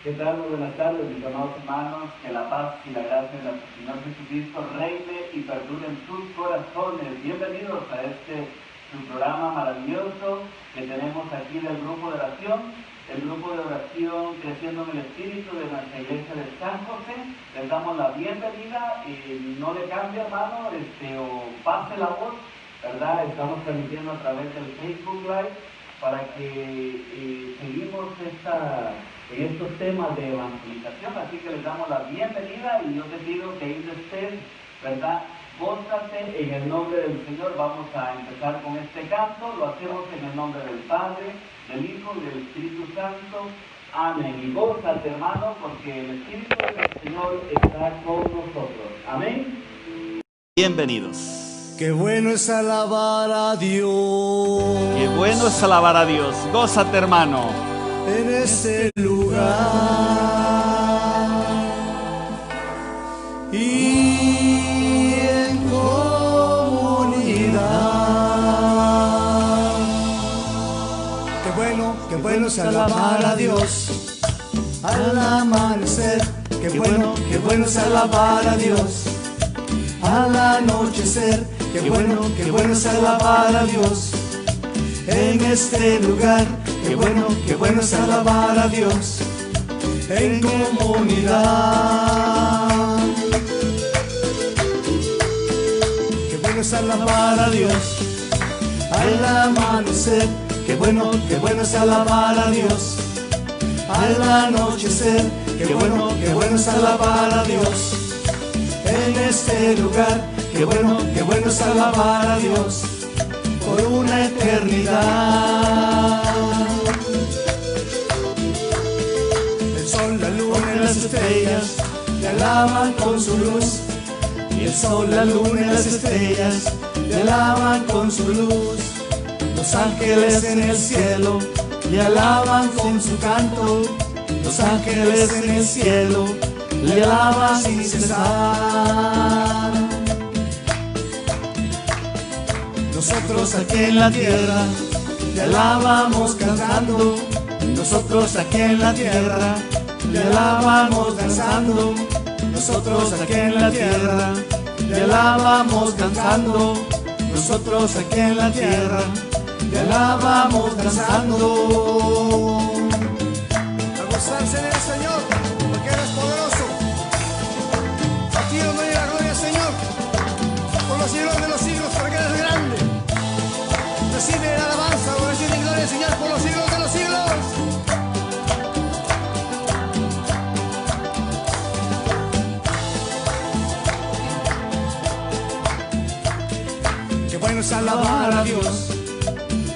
¿Qué tal? Muy buenas tardes, mis amados hermanos. Que la paz y la gracia de nuestro Señor Jesucristo reine y perdure en sus corazones. Bienvenidos a su programa maravilloso que tenemos aquí del grupo de oración, el grupo de oración Creciendo en el Espíritu de nuestra iglesia de San José. Les damos la bienvenida y no le cambie, hermano, o pase la voz, ¿verdad? Estamos transmitiendo a través del Facebook Live para que seguimos en estos temas de evangelización, así que les damos la bienvenida y yo te pido que ahí estés, ¿verdad? Gózate en el nombre del Señor. Vamos a empezar con este canto, lo hacemos en el nombre del Padre, del Hijo y del Espíritu Santo. Amén. Y gózate, hermano, porque el Espíritu del Señor está con nosotros. Amén. Bienvenidos. Qué bueno es alabar a Dios. Qué bueno es alabar a Dios. Gózate, hermano. En este lugar y en comunidad. Qué bueno es alabar a Dios al amanecer. Qué bueno es alabar a Dios al anochecer. Qué bueno es alabar a Dios en este lugar. Qué bueno es alabar a Dios en comunidad. Qué bueno es alabar a Dios al amanecer. Qué bueno es alabar a Dios al anochecer. Qué bueno es alabar a Dios en este lugar. Qué bueno es alabar a Dios por una eternidad. El sol, la luna y las estrellas le alaban con su luz. Y el sol, la luna y las estrellas le alaban con su luz. Los ángeles en el cielo le alaban con su canto. Los ángeles en el cielo le alaban sin cesar. Nosotros aquí en la tierra le alabamos cantando. Nosotros aquí en la tierra le alabamos danzando. Nosotros aquí en la tierra le alabamos cantando. Nosotros aquí en la tierra le alabamos danzando. A gozarse en el Señor, porque Él es poderoso. A ti honor y la gloria, Señor, por los siglos de los siglos, porque Él es grande. Recibe la alabanza, oración y gloria, Señor, por los siglos de los siglos. Qué bueno es alabar a Dios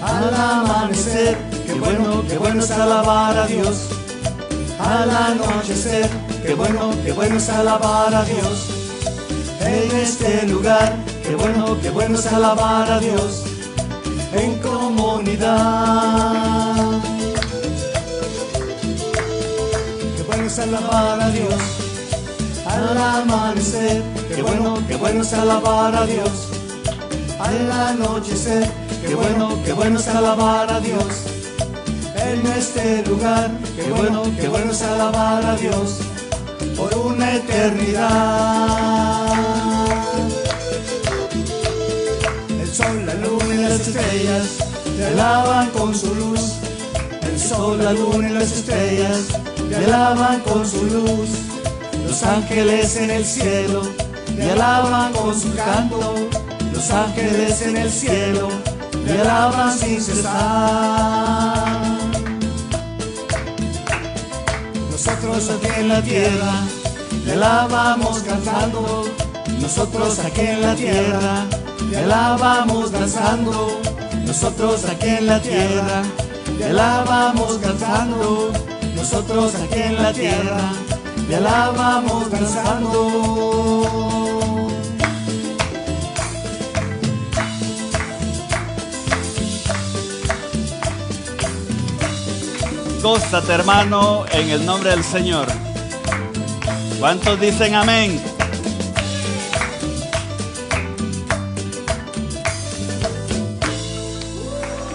al amanecer. Qué bueno es alabar a Dios al anochecer. Qué bueno es alabar a Dios en este lugar. Qué bueno es alabar a Dios en comunidad. Qué bueno es alabar a Dios al amanecer. Qué bueno es alabar a Dios al anochecer. Qué bueno es alabar a Dios en este lugar. Qué bueno es alabar a Dios por una eternidad. El sol, la luna y las estrellas le alaban con su luz. El sol, la luna y las estrellas le alaban con su luz. Los ángeles en el cielo le alaban con su canto. Los ángeles en el cielo le alaban sin cesar. Nosotros aquí en la tierra le alabamos cantando. Nosotros aquí en la tierra le alabamos danzando. Nosotros aquí en la tierra le alabamos cantando. Nosotros aquí en la tierra le alabamos danzando. Gózate, hermano, en el nombre del Señor. ¿Cuántos dicen amén?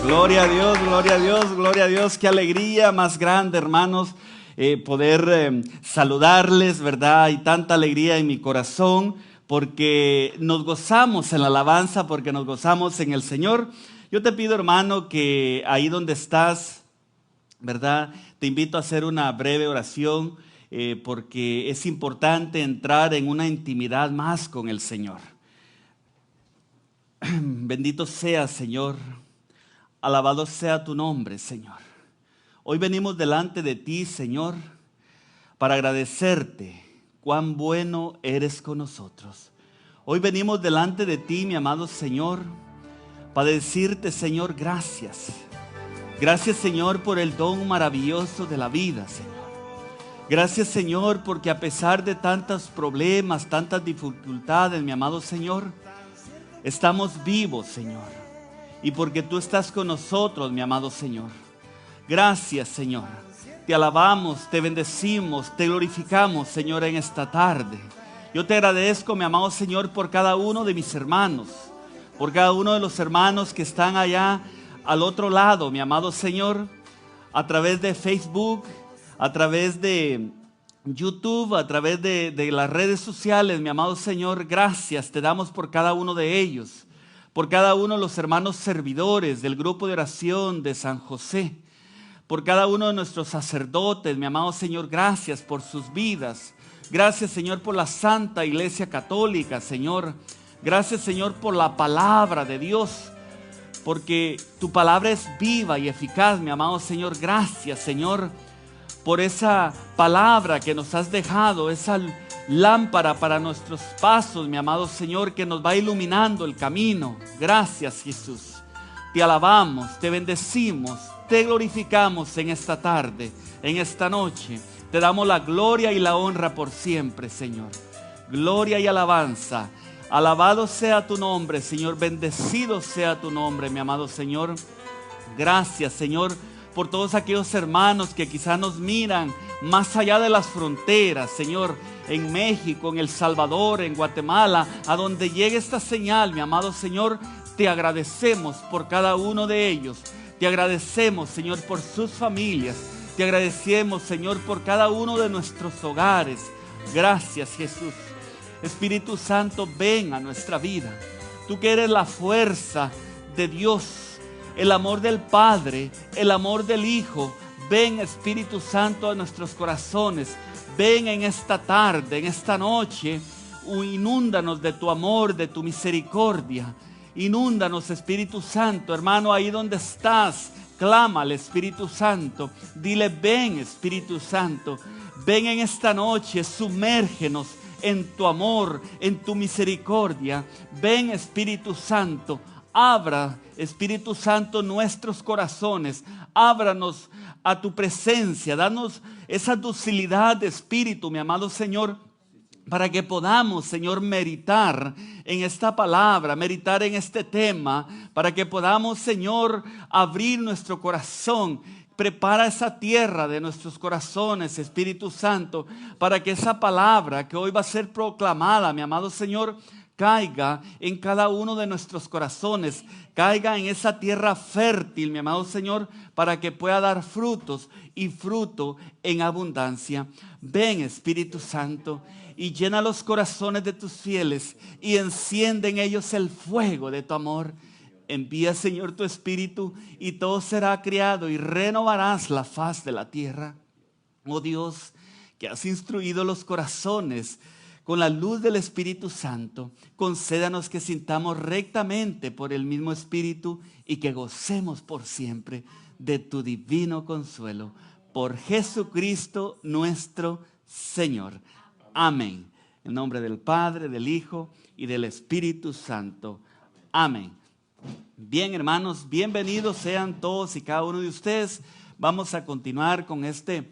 Gloria a Dios, gloria a Dios, gloria a Dios. Qué alegría más grande, hermanos, poder saludarles, ¿verdad? Hay tanta alegría en mi corazón porque nos gozamos en la alabanza, porque nos gozamos en el Señor. Yo te pido, hermano, que ahí donde estás, ¿verdad? Te invito a hacer una breve oración porque es importante entrar en una intimidad más con el Señor. Bendito seas, Señor. Alabado sea tu nombre, Señor. Hoy venimos delante de ti, Señor, para agradecerte cuán bueno eres con nosotros. Hoy venimos delante de ti, mi amado Señor, para decirte, Señor, gracias. Gracias, Señor, por el don maravilloso de la vida, Señor. Gracias, Señor, porque a pesar de tantos problemas, tantas dificultades, mi amado Señor, estamos vivos, Señor. Y porque tú estás con nosotros, mi amado Señor. Gracias, Señor. Te alabamos, te bendecimos, te glorificamos, Señor, en esta tarde. Yo te agradezco, mi amado Señor, por cada uno de mis hermanos, por cada uno de los hermanos que están allá al otro lado, mi amado Señor, a través de Facebook, a través de YouTube, a través de las redes sociales, mi amado Señor. Gracias te damos por cada uno de ellos, por cada uno de los hermanos servidores del grupo de oración de San José, por cada uno de nuestros sacerdotes, mi amado Señor. Gracias por sus vidas. Gracias, Señor, por la Santa Iglesia Católica, Señor. Gracias, Señor, por la palabra de Dios, porque tu palabra es viva y eficaz, mi amado Señor. Gracias, Señor, por esa palabra que nos has dejado, esa lámpara para nuestros pasos, mi amado Señor, que nos va iluminando el camino. Gracias, Jesús. Te alabamos, te bendecimos, te glorificamos en esta tarde, en esta noche. Te damos la gloria y la honra por siempre, Señor. Gloria y alabanza. Alabado sea tu nombre, Señor. Bendecido sea tu nombre, mi amado Señor. Gracias, Señor, por todos aquellos hermanos que quizás nos miran más allá de las fronteras, Señor, en México, en El Salvador, en Guatemala, a donde llegue esta señal, mi amado Señor. Te agradecemos por cada uno de ellos. Te agradecemos, Señor, por sus familias. Te agradecemos, Señor, por cada uno de nuestros hogares. Gracias, Jesús. Espíritu Santo, ven a nuestra vida. Tú que eres la fuerza de Dios, el amor del Padre, el amor del Hijo. Ven, Espíritu Santo, a nuestros corazones. Ven en esta tarde, en esta noche. Inúndanos de tu amor, de tu misericordia. Inúndanos, Espíritu Santo. Hermano, ahí donde estás, clama al Espíritu Santo. Dile, ven, Espíritu Santo. Ven en esta noche, sumérgenos en tu amor, en tu misericordia. Ven, Espíritu Santo. Abra, Espíritu Santo, nuestros corazones. Ábranos a tu presencia. Danos esa docilidad de espíritu, mi amado Señor, para que podamos, Señor, meditar en esta palabra, meditar en este tema, para que podamos, Señor, abrir nuestro corazón. Prepara esa tierra de nuestros corazones, Espíritu Santo, para que esa palabra que hoy va a ser proclamada, mi amado Señor, caiga en cada uno de nuestros corazones, caiga en esa tierra fértil, mi amado Señor, para que pueda dar frutos y fruto en abundancia. Ven, Espíritu Santo, y llena los corazones de tus fieles y enciende en ellos el fuego de tu amor. Envía, Señor, tu Espíritu y todo será creado y renovarás la faz de la tierra. Oh Dios, que has instruido los corazones con la luz del Espíritu Santo, concédanos que sintamos rectamente por el mismo Espíritu y que gocemos por siempre de tu divino consuelo. Por Jesucristo nuestro Señor. Amén. En nombre del Padre, del Hijo y del Espíritu Santo. Amén. Bien, hermanos, bienvenidos sean todos y cada uno de ustedes. Vamos a continuar con este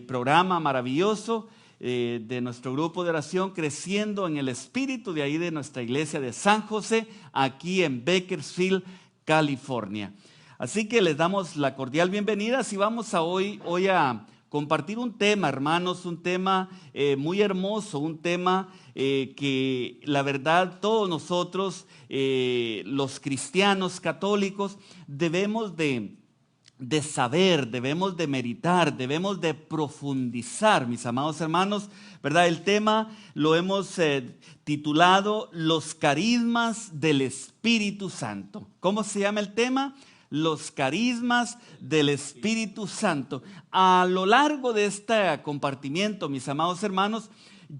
programa maravilloso de nuestro grupo de oración, Creciendo en el Espíritu, de ahí de nuestra iglesia de San José, aquí en Bakersfield, California. Así que les damos la cordial bienvenida. Si vamos a hoy a compartir un tema, hermanos, un tema muy hermoso, un tema que la verdad todos nosotros, los cristianos católicos, debemos de de saber, debemos de meditar, debemos de profundizar, mis amados hermanos, ¿verdad? El tema lo hemos titulado Los carismas del Espíritu Santo. ¿Cómo se llama el tema? Los carismas del Espíritu Santo. A lo largo de este compartimiento, mis amados hermanos,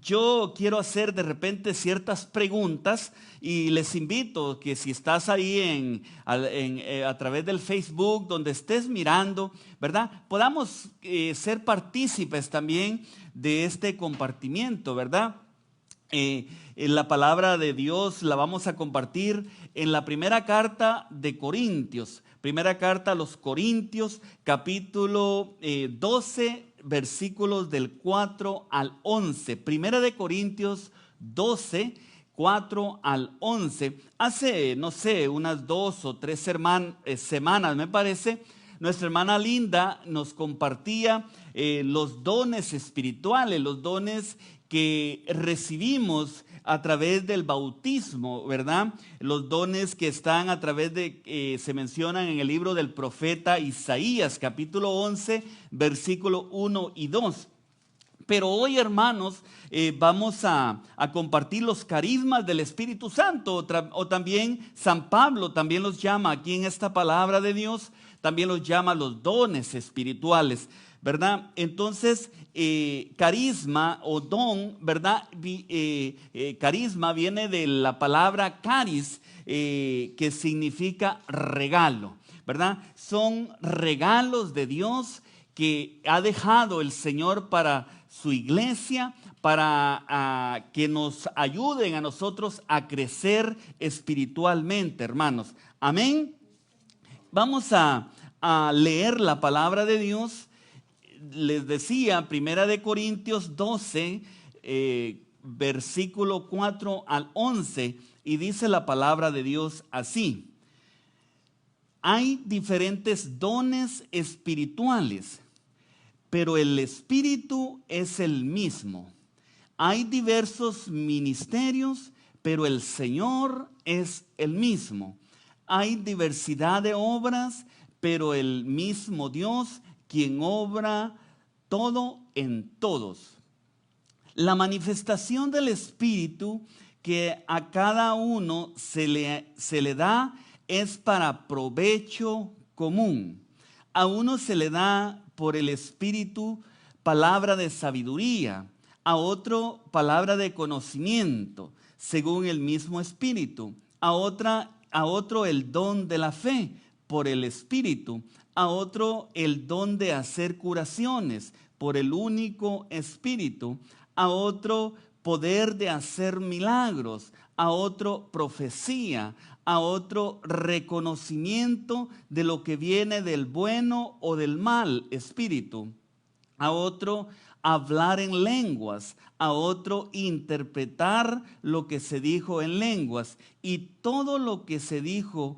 yo quiero hacer de repente ciertas preguntas y les invito que si estás ahí a través del Facebook, donde estés mirando, ¿verdad? Podamos ser partícipes también de este compartimiento, ¿verdad? La palabra de Dios la vamos a compartir en la primera carta de Corintios. Primera carta a los Corintios, capítulo 12, versículos del 4 al 11. Primera de Corintios 12, 4 al 11. Hace, no sé, unas 2 o 3 semanas, me parece, nuestra hermana Linda nos compartía los dones espirituales, los dones que recibimos a través del bautismo, ¿verdad? Los dones que están a través de, se mencionan en el libro del profeta Isaías, capítulo 11, versículo 1 y 2. Pero hoy, hermanos, vamos a compartir los carismas del Espíritu Santo, o también San Pablo también los llama aquí en esta palabra de Dios, también los llama los dones espirituales, ¿verdad? Entonces, carisma o don, ¿verdad? Carisma viene de la palabra caris, que significa regalo, ¿verdad? Son regalos de Dios que ha dejado el Señor para su iglesia, para que nos ayuden a nosotros a crecer espiritualmente, hermanos. Amén. Vamos a leer la palabra de Dios. Les decía, Primera de Corintios 12, versículo 4 al 11, y dice la palabra de Dios así: hay diferentes dones espirituales, pero el Espíritu es el mismo. Hay diversos ministerios, pero el Señor es el mismo. Hay diversidad de obras, pero el mismo Dios, quien obra todo en todos. La manifestación del Espíritu que a cada uno se le da es para provecho común. A uno se le da por el Espíritu palabra de sabiduría, a otro palabra de conocimiento, según el mismo Espíritu, a otro el don de la fe, por el Espíritu, a otro el don de hacer curaciones, por el único Espíritu, a otro poder de hacer milagros, a otro profecía, a otro reconocimiento de lo que viene del bueno o del mal espíritu, a otro hablar en lenguas, a otro interpretar lo que se dijo en lenguas, y todo lo que se dijo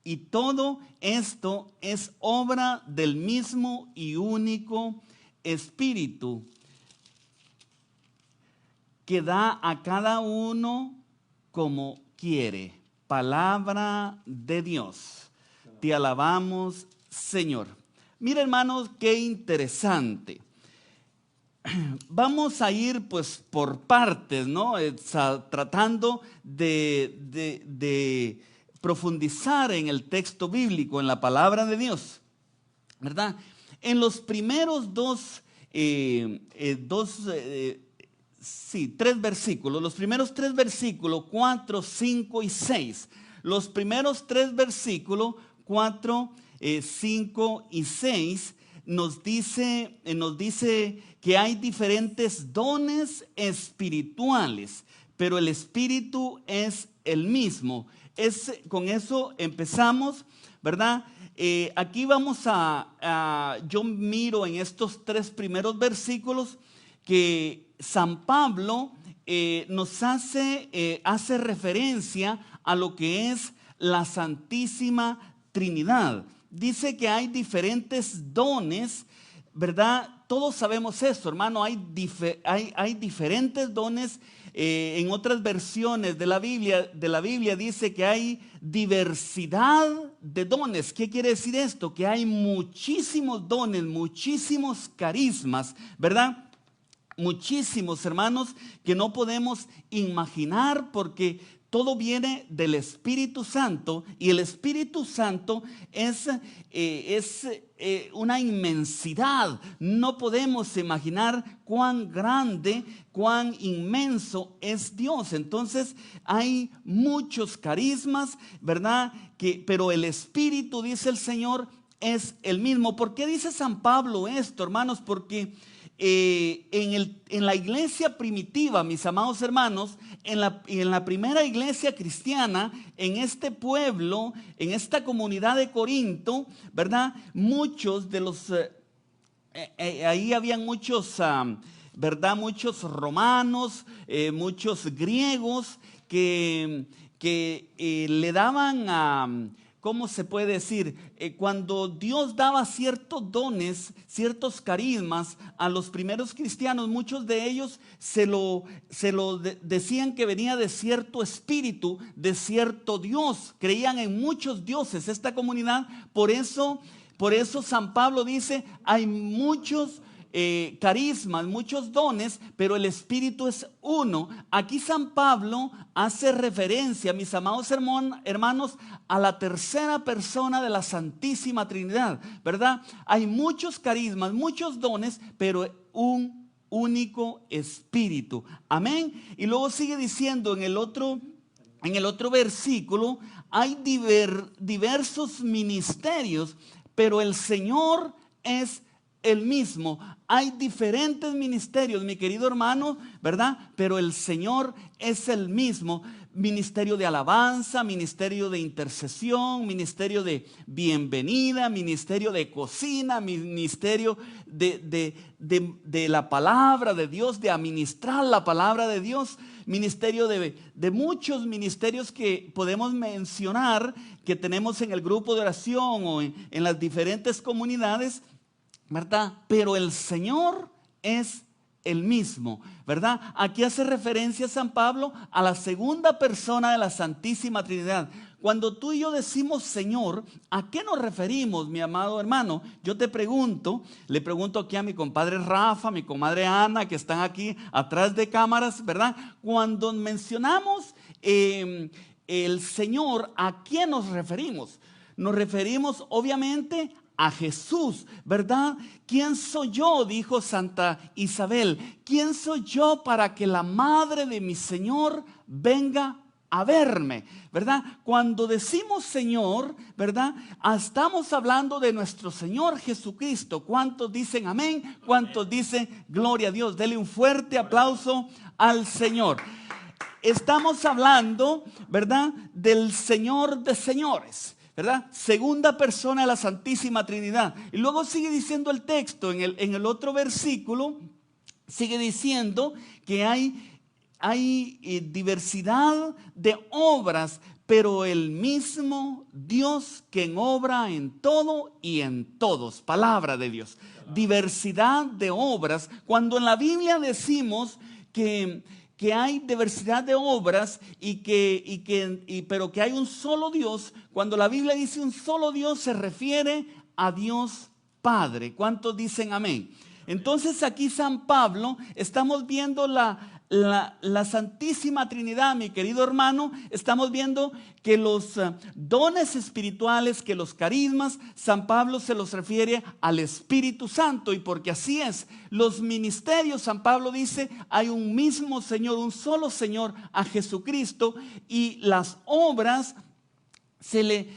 y todo esto es obra del mismo y único Espíritu, que da a cada uno como quiere. Palabra de Dios. Te alabamos, Señor. Mira, hermanos, qué interesante. Vamos a ir pues por partes, ¿no? Tratando de profundizar en el texto bíblico, en la palabra de Dios, ¿verdad? En los primeros tres versículos, los primeros 3 versículos, 4, 5 y 6. Los primeros 3 versículos, 4, 5 y 6, nos dice que hay diferentes dones espirituales, pero el Espíritu es el mismo. Con eso empezamos, ¿verdad? Aquí vamos yo miro en estos 3 primeros versículos que San Pablo nos hace referencia a lo que es la Santísima Trinidad. Dice que hay diferentes dones, ¿verdad? Todos sabemos eso, hermano. Hay diferentes dones en otras versiones de la Biblia dice que hay diversidad de dones. ¿Qué quiere decir esto? Que hay muchísimos dones, muchísimos carismas, ¿verdad? Muchísimos, hermanos, que no podemos imaginar, porque todo viene del Espíritu Santo, y el Espíritu Santo es una inmensidad. No podemos imaginar cuán grande, cuán inmenso es Dios. Entonces hay muchos carismas, ¿verdad? Pero el Espíritu, dice el Señor, es el mismo. ¿Por qué dice San Pablo esto, hermanos? Porque en la iglesia primitiva, mis amados hermanos, en la primera iglesia cristiana, en este pueblo, en esta comunidad de Corinto, ¿verdad? Muchos de los, ahí habían muchos, ¿verdad? Muchos romanos, muchos griegos que le daban a... ¿Cómo se puede decir? Cuando Dios daba ciertos dones, ciertos carismas a los primeros cristianos, muchos de ellos se lo decían que venía de cierto espíritu, de cierto Dios. Creían en muchos dioses esta comunidad. Por eso San Pablo dice, hay muchos carismas, muchos dones, pero el Espíritu es uno. Aquí San Pablo hace referencia, mis amados hermanos, a la tercera persona de la Santísima Trinidad, ¿verdad? Hay muchos carismas, muchos dones, pero un único Espíritu. Amén. Y luego sigue diciendo en el otro versículo, hay diversos ministerios, pero el Señor es el mismo. Hay diferentes ministerios, mi querido hermano, ¿verdad? Pero el Señor es el mismo. Ministerio de alabanza, ministerio de intercesión, ministerio de bienvenida, ministerio de cocina, ministerio de la palabra de Dios, de administrar la palabra de Dios, ministerio de muchos ministerios que podemos mencionar, que tenemos en el grupo de oración o en las diferentes comunidades, ¿verdad? Pero el Señor es el mismo, ¿verdad? Aquí hace referencia San Pablo a la segunda persona de la Santísima Trinidad. Cuando tú y yo decimos Señor, ¿a qué nos referimos, mi amado hermano? Yo te pregunto, le pregunto aquí a mi compadre Rafa, a mi comadre Ana, que están aquí atrás de cámaras, ¿verdad? Cuando mencionamos el Señor, ¿a quién nos referimos? Nos referimos obviamente a Jesús, ¿verdad? ¿Quién soy yo?, dijo Santa Isabel. ¿Quién soy yo para que la madre de mi Señor venga a verme? ¿Verdad? Cuando decimos Señor, ¿verdad? Estamos hablando de nuestro Señor Jesucristo. ¿Cuántos dicen amén? ¿Cuántos dicen gloria a Dios? Dele un fuerte aplauso al Señor. Estamos hablando, ¿verdad?, del Señor de señores, ¿verdad? Segunda persona de la Santísima Trinidad. Y luego sigue diciendo el texto, en el otro versículo, sigue diciendo que hay diversidad de obras, pero el mismo Dios quien obra en todo y en todos. Palabra de Dios. Diversidad de obras. Cuando en la Biblia decimos que hay diversidad de obras pero que hay un solo Dios, cuando la Biblia dice un solo Dios se refiere a Dios Padre. ¿Cuántos dicen amén? Entonces aquí San Pablo, estamos viendo la Santísima Trinidad, mi querido hermano. Estamos viendo que los dones espirituales, que los carismas, San Pablo se los refiere al Espíritu Santo. Y porque así es, los ministerios, San Pablo dice, hay un mismo Señor, un solo Señor, a Jesucristo. Y las obras se le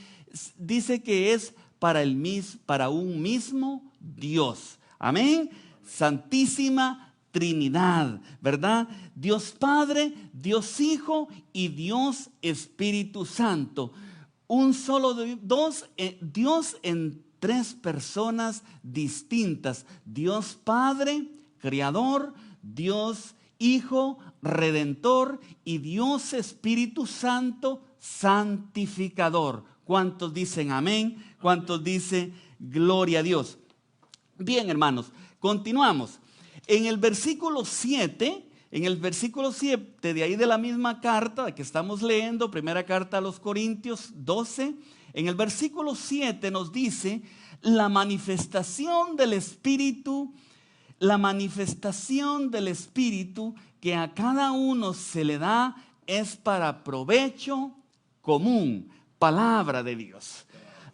dice que es para un mismo Dios. Amén. Santísima Trinidad, ¿verdad? Dios Padre, Dios Hijo y Dios Espíritu Santo. Un solo Dios en tres personas distintas. Dios Padre, Creador, Dios Hijo, Redentor, y Dios Espíritu Santo, Santificador. ¿Cuántos dicen amén? ¿Cuántos dicen gloria a Dios? Bien, hermanos, continuamos. En el versículo 7, en el versículo 7, de ahí de la misma carta que estamos leyendo, primera carta a los Corintios 12, en el versículo 7 nos dice, la manifestación del Espíritu que a cada uno se le da es para provecho común. Palabra de Dios.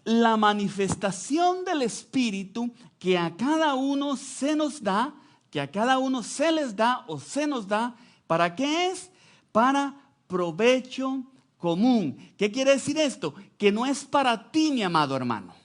La manifestación del Espíritu que a cada uno se nos da, que a cada uno se les da o se nos da, ¿para qué es? Para provecho común. ¿Qué quiere decir esto? Que no es para ti, mi amado hermano,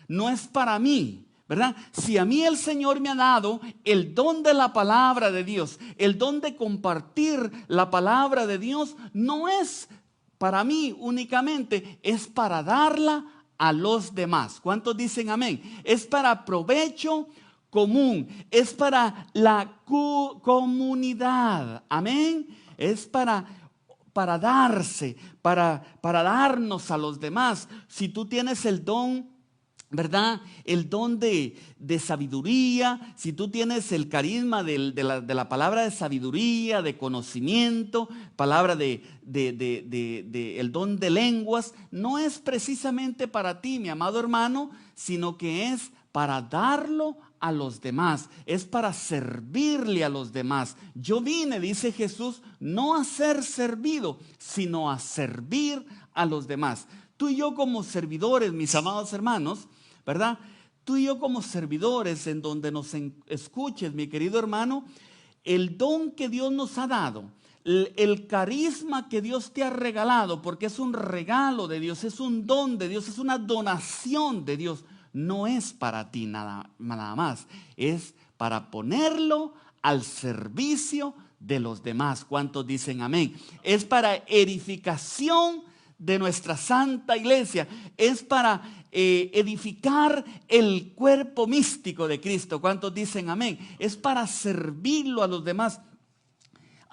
no es para mí, ¿verdad? Si a mí el Señor me ha dado el don de la palabra de Dios, el don de compartir la palabra de Dios, no es para mí únicamente, es para darla a los demás. ¿Cuántos dicen amén? Es para provecho común, es para la comunidad, amén. Es para darse, para darnos a los demás. Si tú tienes el don, ¿verdad? El don de sabiduría, si tú tienes el carisma de la palabra de sabiduría, de conocimiento, palabra el don de lenguas, no es precisamente para ti, mi amado hermano, sino que es para darlo a los demás, es para servirle a los demás. Yo vine, dice Jesús, no a ser servido, sino a servir a los demás. Tú y yo como servidores, mis amados hermanos, ¿verdad? Tú y yo como servidores, en donde nos escuches, mi querido hermano, el don que Dios nos ha dado, el carisma que Dios te ha regalado, porque es un regalo de Dios, es un don de Dios, es una donación de Dios, no es para ti nada más, es para ponerlo al servicio de los demás. ¿Cuántos dicen amén? Es para edificación de nuestra santa iglesia, es para edificar el cuerpo místico de Cristo. ¿Cuántos dicen amén? Es para servirlo a los demás.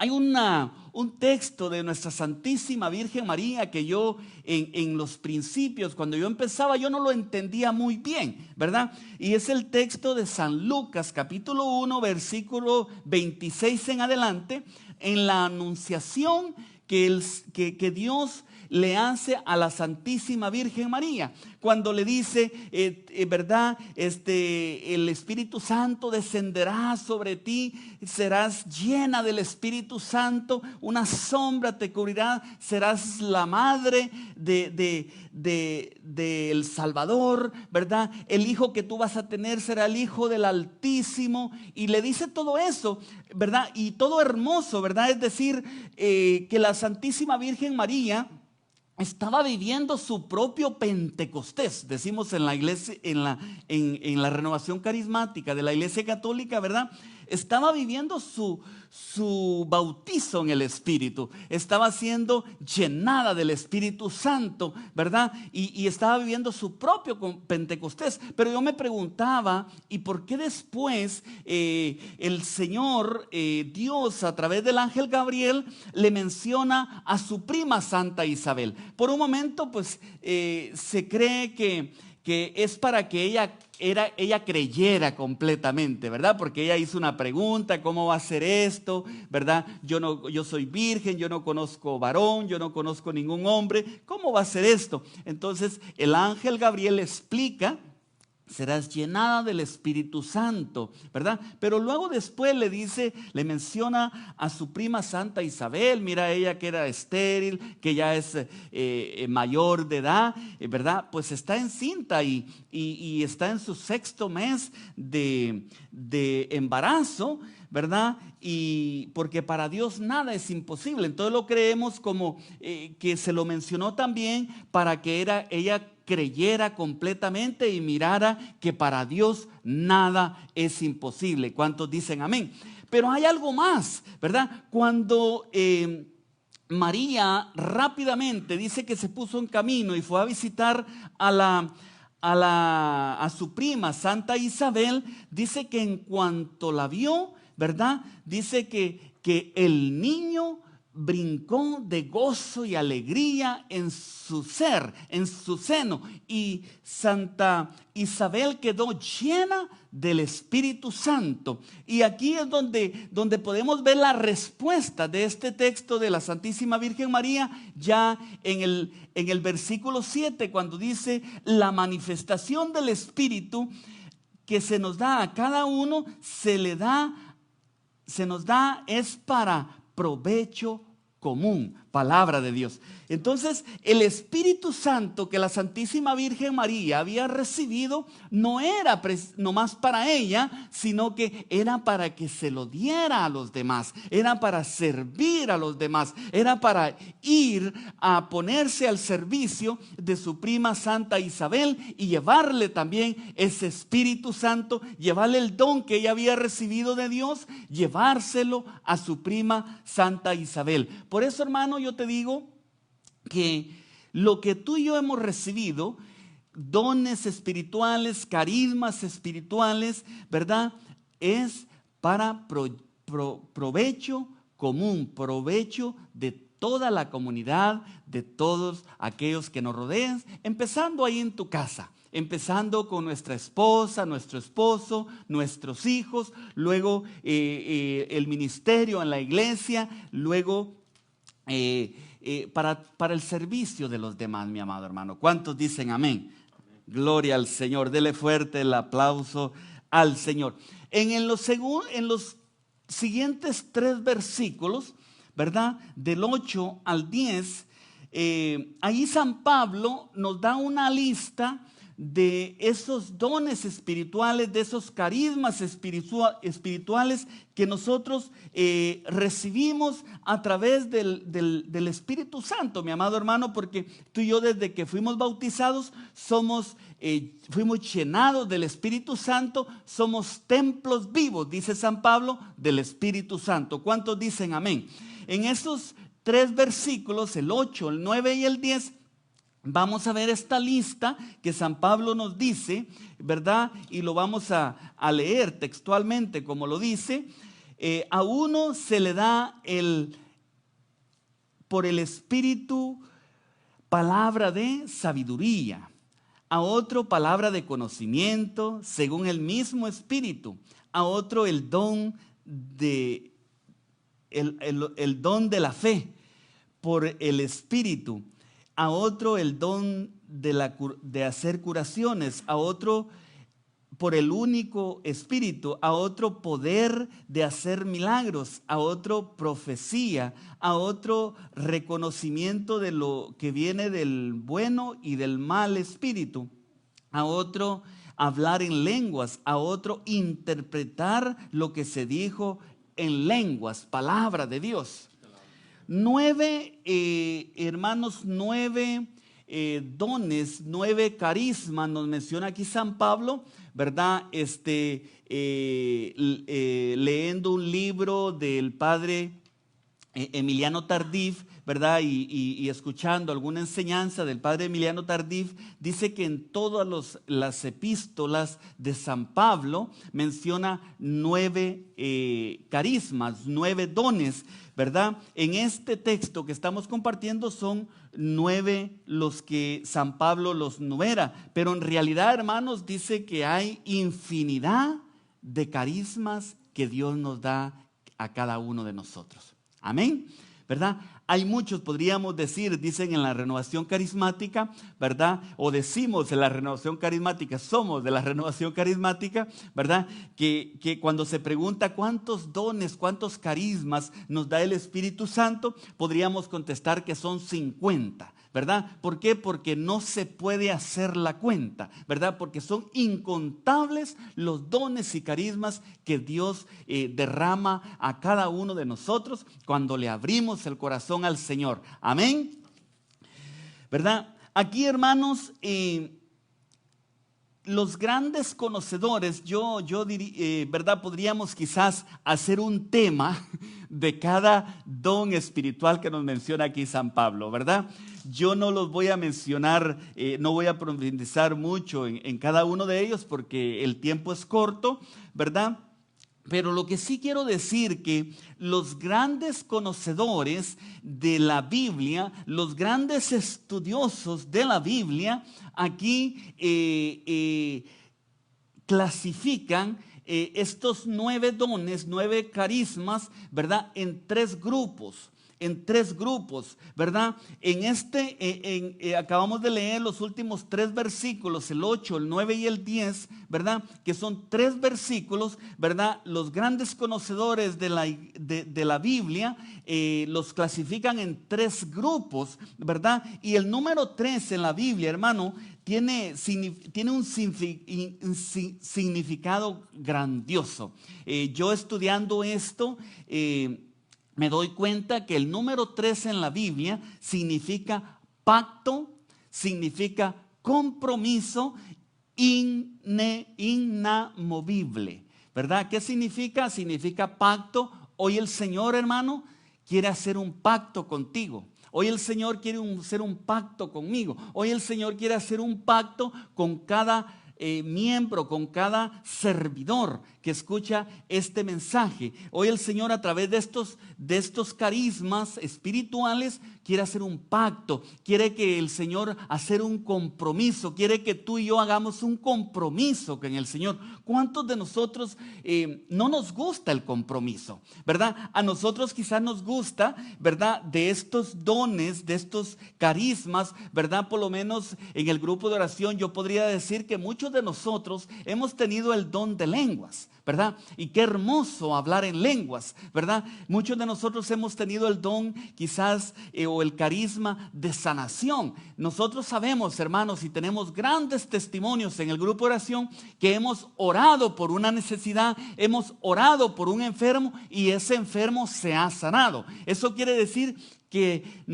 Hay un texto de nuestra Santísima Virgen María que yo en los principios, cuando yo empezaba, yo no lo entendía muy bien, ¿verdad? Y es el texto de San Lucas, capítulo 1, versículo 26 en adelante, en la anunciación que Dios le hace a la Santísima Virgen María, cuando le dice, ¿verdad? El Espíritu Santo descenderá sobre ti, serás llena del Espíritu Santo, una sombra te cubrirá, serás la madre del Salvador, ¿verdad? El hijo que tú vas a tener será el Hijo del Altísimo, y le dice todo eso, ¿verdad? Y todo hermoso, ¿verdad? Es decir, que la Santísima Virgen María estaba viviendo su propio Pentecostés, decimos en la iglesia, en la renovación carismática de la Iglesia Católica, ¿verdad? Estaba viviendo su bautizo en el Espíritu, estaba siendo llenada del Espíritu Santo, ¿verdad? Y estaba viviendo su propio Pentecostés. Pero yo me preguntaba, ¿y por qué después el Señor, Dios, a través del ángel Gabriel, le menciona a su prima Santa Isabel? Por un momento, pues, se cree que es para que ella creyera completamente, ¿verdad? Porque ella hizo una pregunta, ¿cómo va a ser esto? ¿Verdad? Yo soy virgen, yo no conozco varón, yo no conozco ningún hombre, ¿cómo va a ser esto? Entonces el ángel Gabriel explica, serás llenada del Espíritu Santo, ¿verdad? Pero luego después le menciona a su prima Santa Isabel, mira ella que era estéril, que ya es mayor de edad, ¿verdad? Pues está encinta y está en su 6º mes de embarazo, ¿verdad? Y porque para Dios nada es imposible. Entonces lo creemos como que se lo mencionó también para que ella creyera completamente y mirara que para Dios nada es imposible. ¿Cuántos dicen amén? Pero hay algo más, ¿verdad? Cuando María rápidamente dice que se puso en camino y fue a visitar a su prima Santa Isabel, dice que en cuanto la vio, ¿verdad? Dice que el niño brincó de gozo y alegría en su ser, en su seno, y Santa Isabel quedó llena del Espíritu Santo. Y aquí es donde podemos ver la respuesta de este texto de la Santísima Virgen María, ya en el versículo 7, cuando dice: la manifestación del Espíritu que se nos da a cada uno, se nos da es para provecho común. Palabra de Dios. Entonces, el Espíritu Santo que la Santísima Virgen María había recibido no era nomás para ella, sino que era para que se lo diera a los demás, era para servir a los demás, era para ir a ponerse al servicio de su prima Santa Isabel y llevarle también ese Espíritu Santo, llevarle el don que ella había recibido de Dios, llevárselo a su prima Santa Isabel. Por eso, hermano, yo te digo que lo que tú y yo hemos recibido, dones espirituales, carismas espirituales, ¿verdad? Es para provecho común, provecho de toda la comunidad, de todos aquellos que nos rodean, empezando ahí en tu casa. Empezando con nuestra esposa, nuestro esposo, nuestros hijos, luego el ministerio en la iglesia, luego para el servicio de los demás, mi amado hermano. ¿Cuántos dicen amén? Amén. Gloria al Señor. Dele fuerte el aplauso al Señor. En los siguientes 3 versículos, ¿verdad? Del 8 al 10, ahí San Pablo nos da una lista de esos dones espirituales, de esos carismas espirituales que nosotros recibimos a través del Espíritu Santo, mi amado hermano, porque tú y yo desde que fuimos bautizados fuimos llenados del Espíritu Santo, somos templos vivos, dice San Pablo, del Espíritu Santo. ¿Cuántos dicen amén? En esos 3 versículos, el 8, el 9 y el 10, vamos a ver esta lista que San Pablo nos dice, ¿verdad? Y lo vamos a leer textualmente como lo dice. A uno se le da por el Espíritu palabra de sabiduría, a otro palabra de conocimiento según el mismo Espíritu, a otro el don de la fe por el Espíritu, a otro el don de hacer curaciones, a otro por el único Espíritu, a otro poder de hacer milagros, a otro profecía, a otro reconocimiento de lo que viene del bueno y del mal espíritu, a otro hablar en lenguas, a otro interpretar lo que se dijo en lenguas, palabra de Dios. 9, hermanos, 9 dones, 9 carismas nos menciona aquí San Pablo, ¿verdad? Leyendo un libro del padre Emiliano Tardif, ¿verdad? Y escuchando alguna enseñanza del padre Emiliano Tardif, dice que en todas las epístolas de San Pablo menciona 9 carismas, 9 dones, ¿verdad? En este texto que estamos compartiendo son 9 los que San Pablo los numera, pero en realidad, hermanos, dice que hay infinidad de carismas que Dios nos da a cada uno de nosotros. Amén, ¿verdad? Hay muchos, podríamos decir, dicen en la renovación carismática, ¿verdad? O decimos en la renovación carismática, somos de la renovación carismática, ¿verdad? Que cuando se pregunta cuántos dones, cuántos carismas nos da el Espíritu Santo, podríamos contestar que son 50, ¿verdad? ¿Por qué? Porque no se puede hacer la cuenta, ¿verdad? Porque son incontables los dones y carismas que Dios derrama a cada uno de nosotros cuando le abrimos el corazón al Señor. Amén, ¿verdad? Aquí, hermanos, los grandes conocedores, yo diría, ¿verdad? Podríamos quizás hacer un tema de cada don espiritual que nos menciona aquí San Pablo, ¿verdad? Yo no los voy a mencionar, no voy a profundizar mucho en cada uno de ellos porque el tiempo es corto, ¿verdad? Pero lo que sí quiero decir que los grandes conocedores de la Biblia, los grandes estudiosos de la Biblia, aquí clasifican estos 9 dones, 9 carismas, ¿verdad? En tres grupos, ¿verdad? Acabamos de leer los últimos 3 versículos, el 8, el 9 y el 10, ¿verdad? Que son 3 versículos, ¿verdad? Los grandes conocedores de la Biblia los clasifican en 3 grupos, ¿verdad? Y el número 3 en la Biblia, hermano, tiene un significado grandioso. Yo estudiando esto, me doy cuenta que el número 3 en la Biblia significa pacto, significa compromiso inamovible, ¿verdad? ¿Qué significa? Significa pacto. Hoy el Señor, hermano, quiere hacer un pacto contigo. Hoy el Señor quiere hacer un pacto conmigo. Hoy el Señor quiere hacer un pacto con cada miembro, con cada servidor que escucha este mensaje. Hoy el Señor, a través de estos carismas espirituales, quiere hacer un pacto, quiere que el Señor hacer un compromiso, quiere que tú y yo hagamos un compromiso con el Señor. ¿Cuántos de nosotros no nos gusta el compromiso? ¿Verdad? A nosotros quizás nos gusta, ¿verdad? De estos dones, de estos carismas, ¿verdad? Por lo menos en el grupo de oración yo podría decir que muchos de nosotros hemos tenido el don de lenguas, ¿verdad? Y qué hermoso hablar en lenguas, ¿verdad? Muchos de nosotros hemos tenido el don quizás o el carisma de sanación. Nosotros sabemos, hermanos, y tenemos grandes testimonios en el grupo de oración que hemos orado por una necesidad, hemos orado por un enfermo y ese enfermo se ha sanado. Eso quiere decir que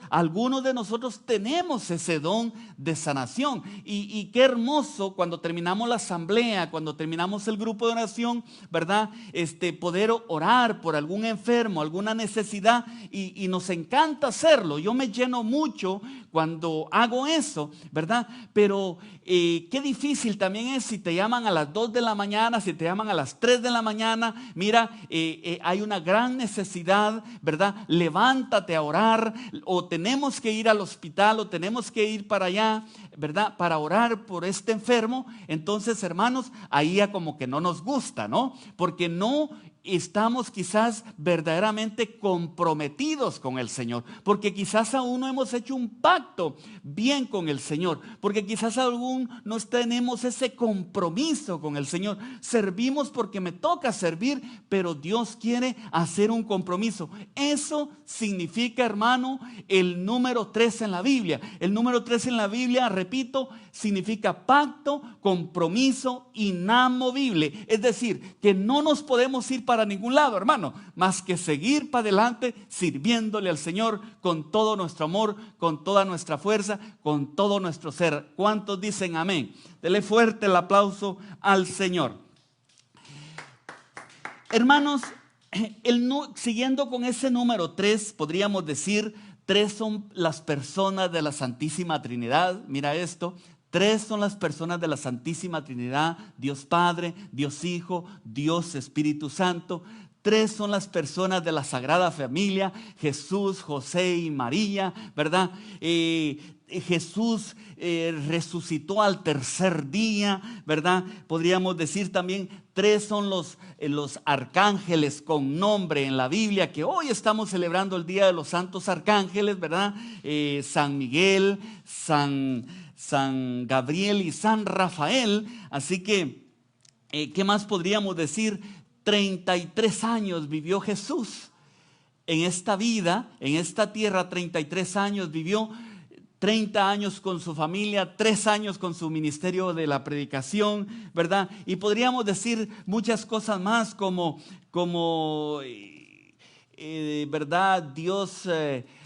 algunos de nosotros tenemos ese don de sanación. Y qué hermoso cuando terminamos la asamblea, cuando terminamos el grupo de oración, ¿verdad? Poder orar por algún enfermo, alguna necesidad, y nos encanta hacerlo. Yo me lleno mucho cuando hago eso, ¿verdad? Pero qué difícil también es si te llaman a las 2 de la mañana, si te llaman a las 3 de la mañana. Mira, hay una gran necesidad, ¿verdad? Levántate a orar, o tenemos que ir al hospital, o tenemos que ir para allá, ¿verdad? Para orar por este enfermo. Entonces, hermanos, ahí ya como que no nos gusta, ¿no? Porque no estamos quizás verdaderamente comprometidos con el Señor, porque quizás aún no hemos hecho un pacto bien con el Señor, porque quizás aún no tenemos ese compromiso con el Señor. Servimos porque me toca servir, pero Dios quiere hacer un compromiso. Eso significa, hermano, el número 3 en la Biblia. El número 3 en la Biblia, repito, significa pacto, compromiso inamovible. Es decir, que no nos podemos ir para ningún lado, hermano, más que seguir para adelante sirviéndole al Señor con todo nuestro amor, con toda nuestra fuerza, con todo nuestro ser. ¿Cuántos dicen amén? Dele fuerte el aplauso al Señor. Hermanos, siguiendo con ese número 3, podríamos decir, 3 son las personas de la Santísima Trinidad. Mira esto. 3 son las personas de la Santísima Trinidad: Dios Padre, Dios Hijo, Dios Espíritu Santo. 3 son las personas de la Sagrada Familia: Jesús, José y María, ¿verdad? Jesús resucitó al tercer día, ¿verdad? Podríamos decir también 3 son los arcángeles con nombre en la Biblia, que hoy estamos celebrando el Día de los Santos Arcángeles, ¿verdad? San Miguel, San Gabriel y San Rafael. Así que, ¿qué más podríamos decir? 33 años vivió Jesús en esta vida, en esta tierra. 33 años vivió, 30 años con su familia, 3 años con su ministerio de la predicación, ¿verdad? Y podríamos decir muchas cosas más como ¿verdad? Dios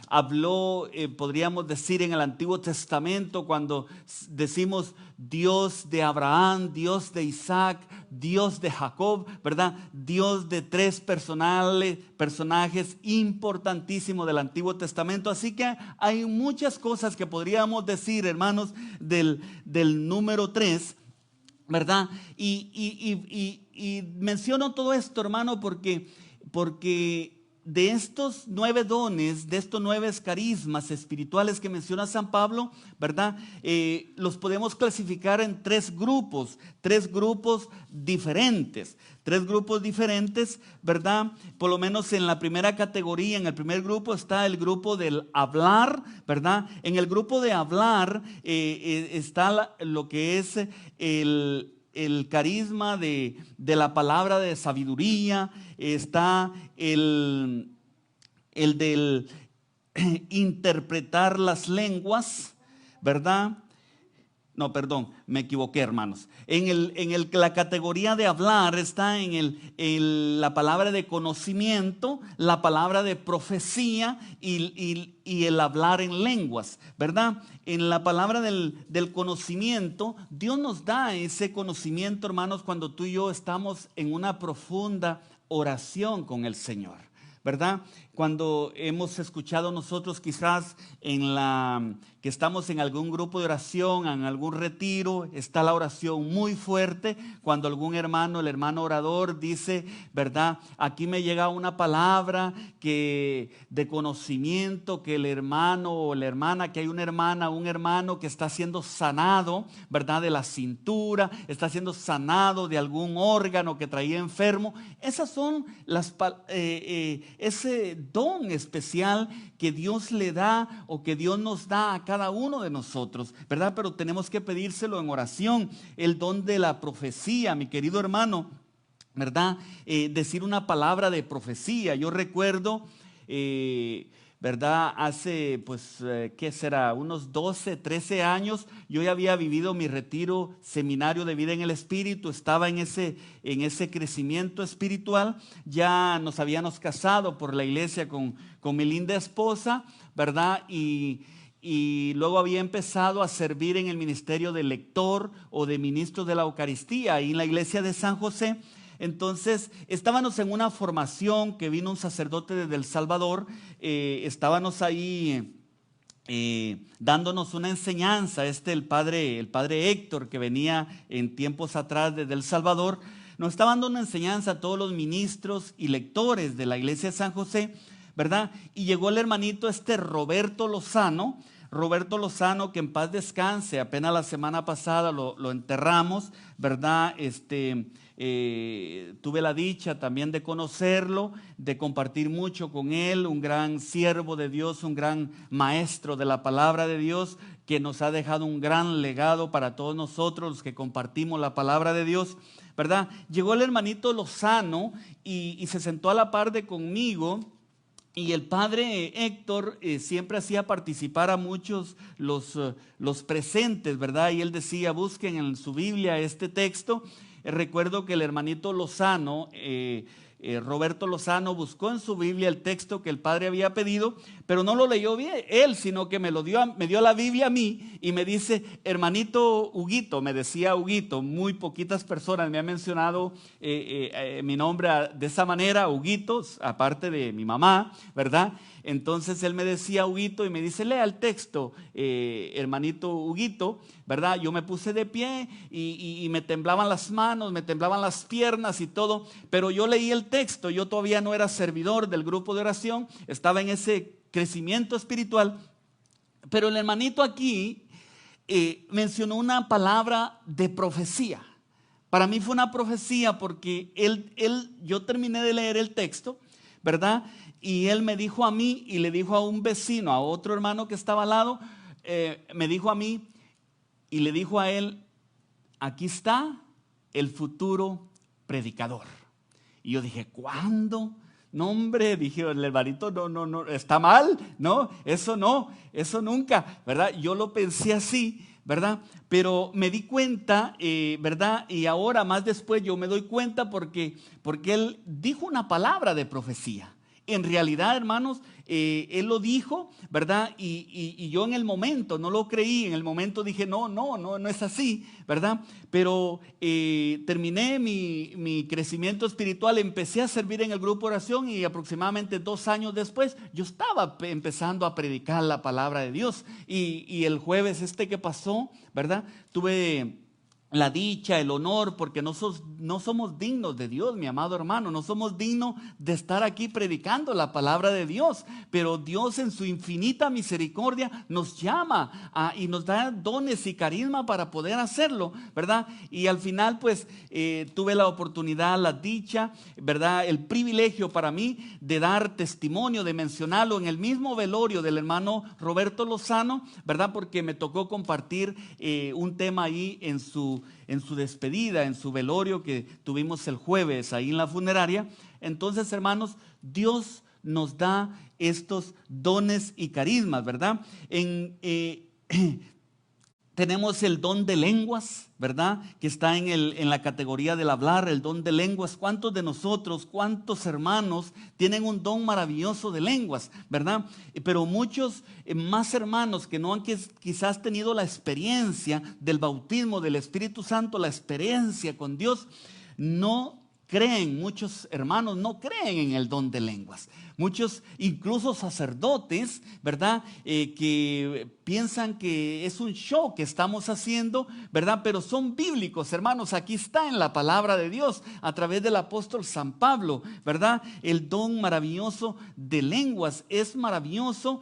habló, podríamos decir, en el Antiguo Testamento, cuando decimos Dios de Abraham, Dios de Isaac, Dios de Jacob, ¿verdad? Dios de 3 personajes importantísimos del Antiguo Testamento. Así que hay muchas cosas que podríamos decir, hermanos, del número 3. ¿verdad? Y menciono todo esto, hermano, porque de estos 9 dones, de estos 9 carismas espirituales que menciona San Pablo, ¿verdad? Los podemos clasificar en 3 grupos diferentes. 3 grupos diferentes, ¿verdad? Por lo menos en la primera categoría, en el primer grupo está el grupo del hablar, ¿verdad? En el grupo de hablar está lo que es el carisma de la palabra de sabiduría, está el del interpretar las lenguas, ¿verdad? No, perdón, me equivoqué, hermanos. En la categoría de hablar está en la palabra de conocimiento, la palabra de profecía y el hablar en lenguas, ¿verdad? En la palabra del conocimiento, Dios nos da ese conocimiento, hermanos, cuando tú y yo estamos en una profunda oración con el Señor, ¿verdad? Cuando hemos escuchado nosotros quizás que estamos en algún grupo de oración, en algún retiro, está la oración muy fuerte, cuando algún hermano, el hermano orador dice, ¿verdad? Aquí me llega una palabra de conocimiento, que el hermano o la hermana, que hay una hermana, un hermano que está siendo sanado, ¿verdad? De la cintura, está siendo sanado de algún órgano que traía enfermo. Esas son ese don especial que Dios le da o que Dios nos da a cada uno de nosotros, ¿verdad? Pero tenemos que pedírselo en oración. El don de la profecía, mi querido hermano, ¿verdad? Decir una palabra de profecía. Yo recuerdo, ¿verdad? Hace, pues, ¿qué será? Unos 12, 13 años, yo ya había vivido mi retiro seminario de vida en el Espíritu, estaba en ese crecimiento espiritual, ya nos habíamos casado por la iglesia con mi linda esposa, ¿verdad? Y luego había empezado a servir en el ministerio de lector o de ministro de la Eucaristía ahí en la iglesia de San José. Entonces estábamos en una formación que vino un sacerdote desde El Salvador, estábamos ahí dándonos una enseñanza, el padre Héctor, que venía en tiempos atrás desde El Salvador, nos estaba dando una enseñanza a todos los ministros y lectores de la iglesia de San José, ¿verdad? Y llegó el hermanito Roberto Lozano, que en paz descanse, apenas la semana pasada lo enterramos, ¿verdad? Tuve la dicha también de conocerlo, de compartir mucho con él, un gran siervo de Dios, un gran maestro de la palabra de Dios, que nos ha dejado un gran legado para todos nosotros los que compartimos la palabra de Dios, ¿verdad? Llegó el hermanito Lozano y se sentó a la par de conmigo. Y el padre Héctor siempre hacía participar a muchos los presentes, ¿verdad? Y él decía, busquen en su Biblia este texto. Recuerdo que el hermanito Lozano, Roberto Lozano, buscó en su Biblia el texto que el padre había pedido, pero no lo leyó bien él, sino que me dio la Biblia a mí y me dice, hermanito Huguito, me decía Huguito. Muy poquitas personas me han mencionado mi nombre de esa manera, Huguito, aparte de mi mamá, ¿verdad? Entonces él me decía Huguito y me dice, lea el texto, hermanito Huguito, ¿verdad? Yo me puse de pie y me temblaban las manos, me temblaban las piernas y todo, pero yo leí el texto. Yo todavía no era servidor del grupo de oración, estaba en ese crecimiento espiritual, pero el hermanito aquí mencionó una palabra de profecía. Para mí fue una profecía porque yo terminé de leer el texto, ¿verdad? Y él me dijo a mí y le dijo a un vecino, a otro hermano que estaba al lado, me dijo a mí y le dijo a él, aquí está el futuro predicador. Y yo dije, ¿cuándo? No, hombre, dije, el hermanito no, está mal, no, eso nunca, ¿verdad? Yo lo pensé así, ¿verdad? Pero me di cuenta, ¿verdad? Y ahora más después yo me doy cuenta porque él dijo una palabra de profecía. En realidad, hermanos, él lo dijo, ¿verdad? Y yo en el momento no lo creí, en el momento dije, no es así, ¿verdad? Pero terminé mi crecimiento espiritual, empecé a servir en el grupo de oración y aproximadamente 2 años después yo estaba empezando a predicar la palabra de Dios. Y el jueves que pasó, ¿verdad? Tuve la dicha, el honor, porque no somos dignos de Dios, mi amado hermano, no somos dignos de estar aquí predicando la palabra de Dios, pero Dios en su infinita misericordia nos llama y nos da dones y carisma para poder hacerlo, ¿verdad? Y al final pues tuve la oportunidad, la dicha, ¿verdad? El privilegio para mí de dar testimonio, de mencionarlo en el mismo velorio del hermano Roberto Lozano, ¿verdad? Porque me tocó compartir un tema ahí en su despedida, en su velorio que tuvimos el jueves ahí en la funeraria. Entonces, hermanos, Dios nos da estos dones y carismas, ¿verdad? Tenemos el don de lenguas, ¿verdad? Que está en la categoría del hablar, el don de lenguas. ¿Cuántos de nosotros, cuántos hermanos tienen un don maravilloso de lenguas, ¿verdad? Pero muchos más hermanos que no han quizás tenido la experiencia del bautismo del Espíritu Santo, la experiencia con Dios, no creen, muchos hermanos no creen en el don de lenguas. Muchos, incluso sacerdotes, ¿verdad? Que piensan que es un show que estamos haciendo, ¿verdad? Pero son bíblicos, hermanos. Aquí está en la palabra de Dios, a través del apóstol San Pablo, ¿verdad? El don maravilloso de lenguas. Es maravilloso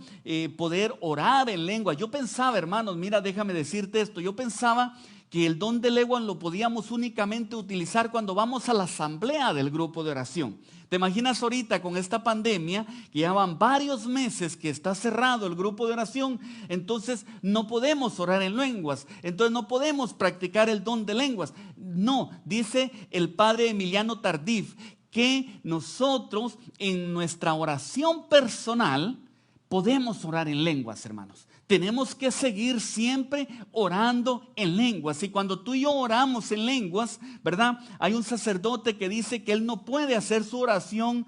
poder orar en lengua. Yo pensaba, hermanos, mira, déjame decirte esto. Yo pensaba que el don de lenguas lo podíamos únicamente utilizar cuando vamos a la asamblea del grupo de oración. ¿Te imaginas ahorita con esta pandemia, que ya van varios meses que está cerrado el grupo de oración? Entonces no podemos orar en lenguas, entonces no podemos practicar el don de lenguas. No, dice el padre Emiliano Tardif que nosotros en nuestra oración personal podemos orar en lenguas, hermanos. Tenemos que seguir siempre orando en lenguas. Y cuando tú y yo oramos en lenguas, ¿verdad? Hay un sacerdote que dice que él no puede hacer su oración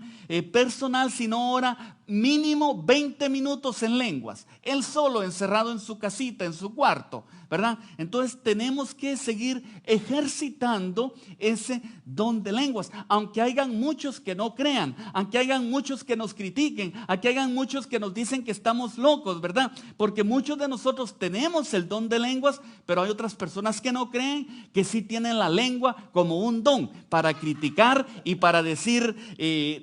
personal si no ora mínimo 20 minutos en lenguas. Él solo, encerrado en su casita, en su cuarto, ¿verdad? Entonces tenemos que seguir ejercitando ese don de lenguas. Aunque hayan muchos que no crean, aunque hayan muchos que nos critiquen, aunque hayan muchos que nos dicen que estamos locos, ¿verdad? Porque muchos de nosotros tenemos el don de lenguas, pero hay otras personas que no creen, que sí tienen la lengua como un don para criticar y para decir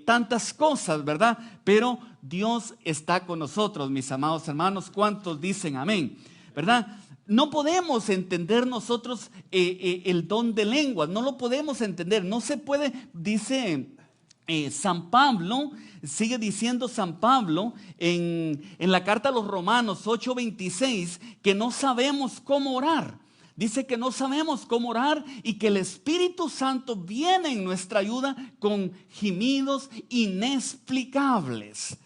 tantas cosas, ¿verdad? Pero Dios está con nosotros, mis amados hermanos. ¿Cuántos dicen amén? ¿Verdad? No podemos entender nosotros el don de lenguas, no lo podemos entender, no se puede, dice San Pablo, sigue diciendo San Pablo en la carta a los Romanos 8:26, que no sabemos cómo orar. Dice que no sabemos cómo orar y que el Espíritu Santo viene en nuestra ayuda con gemidos inexplicables.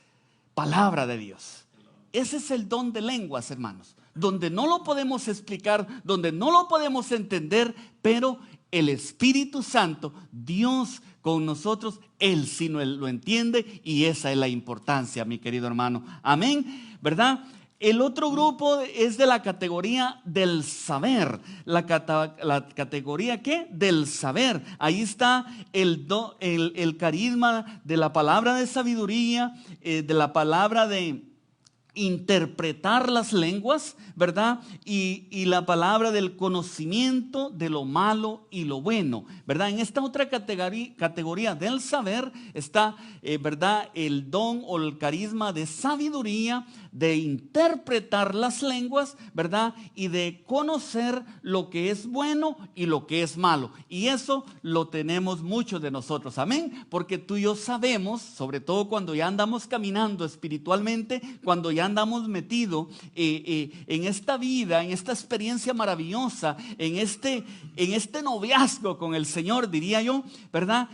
Palabra de Dios. Ese es el don de lenguas, hermanos, donde no lo podemos explicar, donde no lo podemos entender, pero el Espíritu Santo, Dios con nosotros, Él sí lo entiende, y esa es la importancia, mi querido hermano. Amén, ¿verdad? El otro grupo es de la categoría del saber. La categoría ¿qué? Del saber. Ahí está el carisma de la palabra de sabiduría, de la palabra de interpretar las lenguas, ¿verdad? Y la palabra del conocimiento de lo malo y lo bueno, ¿verdad? En esta otra categoría del saber está, ¿verdad? El don o el carisma de sabiduría, de interpretar las lenguas, ¿verdad? Y de conocer lo que es bueno y lo que es malo. Y eso lo tenemos muchos de nosotros, amén. Porque tú y yo sabemos, sobre todo cuando ya andamos caminando espiritualmente, cuando ya andamos metidos en esta vida, en esta experiencia maravillosa, en este noviazgo con el Señor, diría yo, ¿verdad?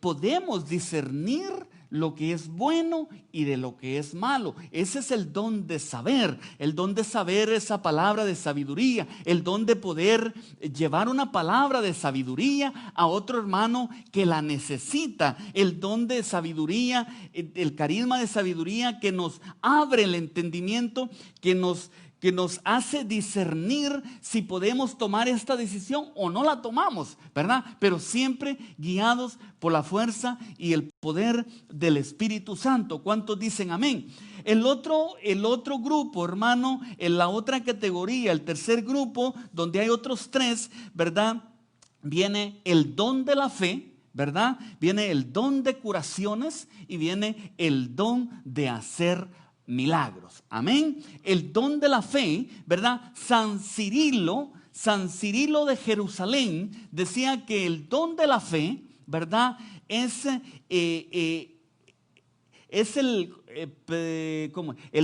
Podemos discernir lo que es bueno y de lo que es malo. Ese es el don de saber. El don de saber, esa palabra de sabiduría. El don de poder llevar una palabra de sabiduría a otro hermano que la necesita. El don de sabiduría, el carisma de sabiduría que nos abre el entendimiento, que nos que nos hace discernir si podemos tomar esta decisión o no la tomamos, ¿verdad? Pero siempre guiados por la fuerza y el poder del Espíritu Santo. ¿Cuántos dicen amén? El otro grupo, hermano, en la otra categoría, el tercer grupo, donde hay otros tres, ¿verdad? Viene el don de la fe, ¿verdad? Viene el don de curaciones y viene el don de hacer milagros. Amén. El don de la fe, ¿verdad? San Cirilo de Jerusalén decía que el don de la fe, ¿verdad? El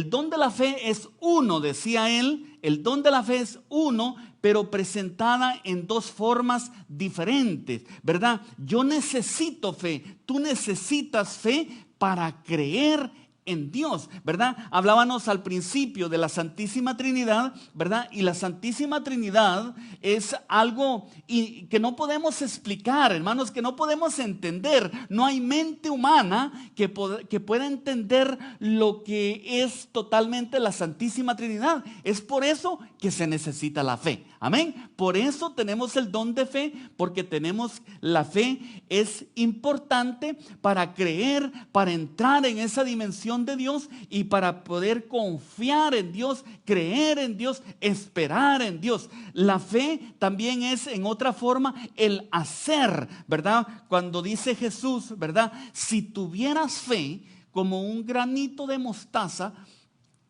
don de la fe es uno, decía él. El don de la fe es uno, pero presentada en dos formas diferentes, ¿verdad? Yo necesito fe, tú necesitas fe para creer en Dios, ¿verdad? Hablábamos al principio de la Santísima Trinidad, ¿verdad? Y la Santísima Trinidad es algo que no podemos explicar, hermanos, que no podemos entender. No hay mente humana que pueda entender lo que es totalmente la Santísima Trinidad. Es por eso que se necesita la fe. Amén. Por eso tenemos el don de fe, porque tenemos la fe. Es importante para creer, para entrar en esa dimensión de Dios y para poder confiar en Dios, creer en Dios, esperar en Dios. La fe también es, en otra forma, el hacer, ¿verdad? Cuando dice Jesús, ¿verdad? Si tuvieras fe como un granito de mostaza,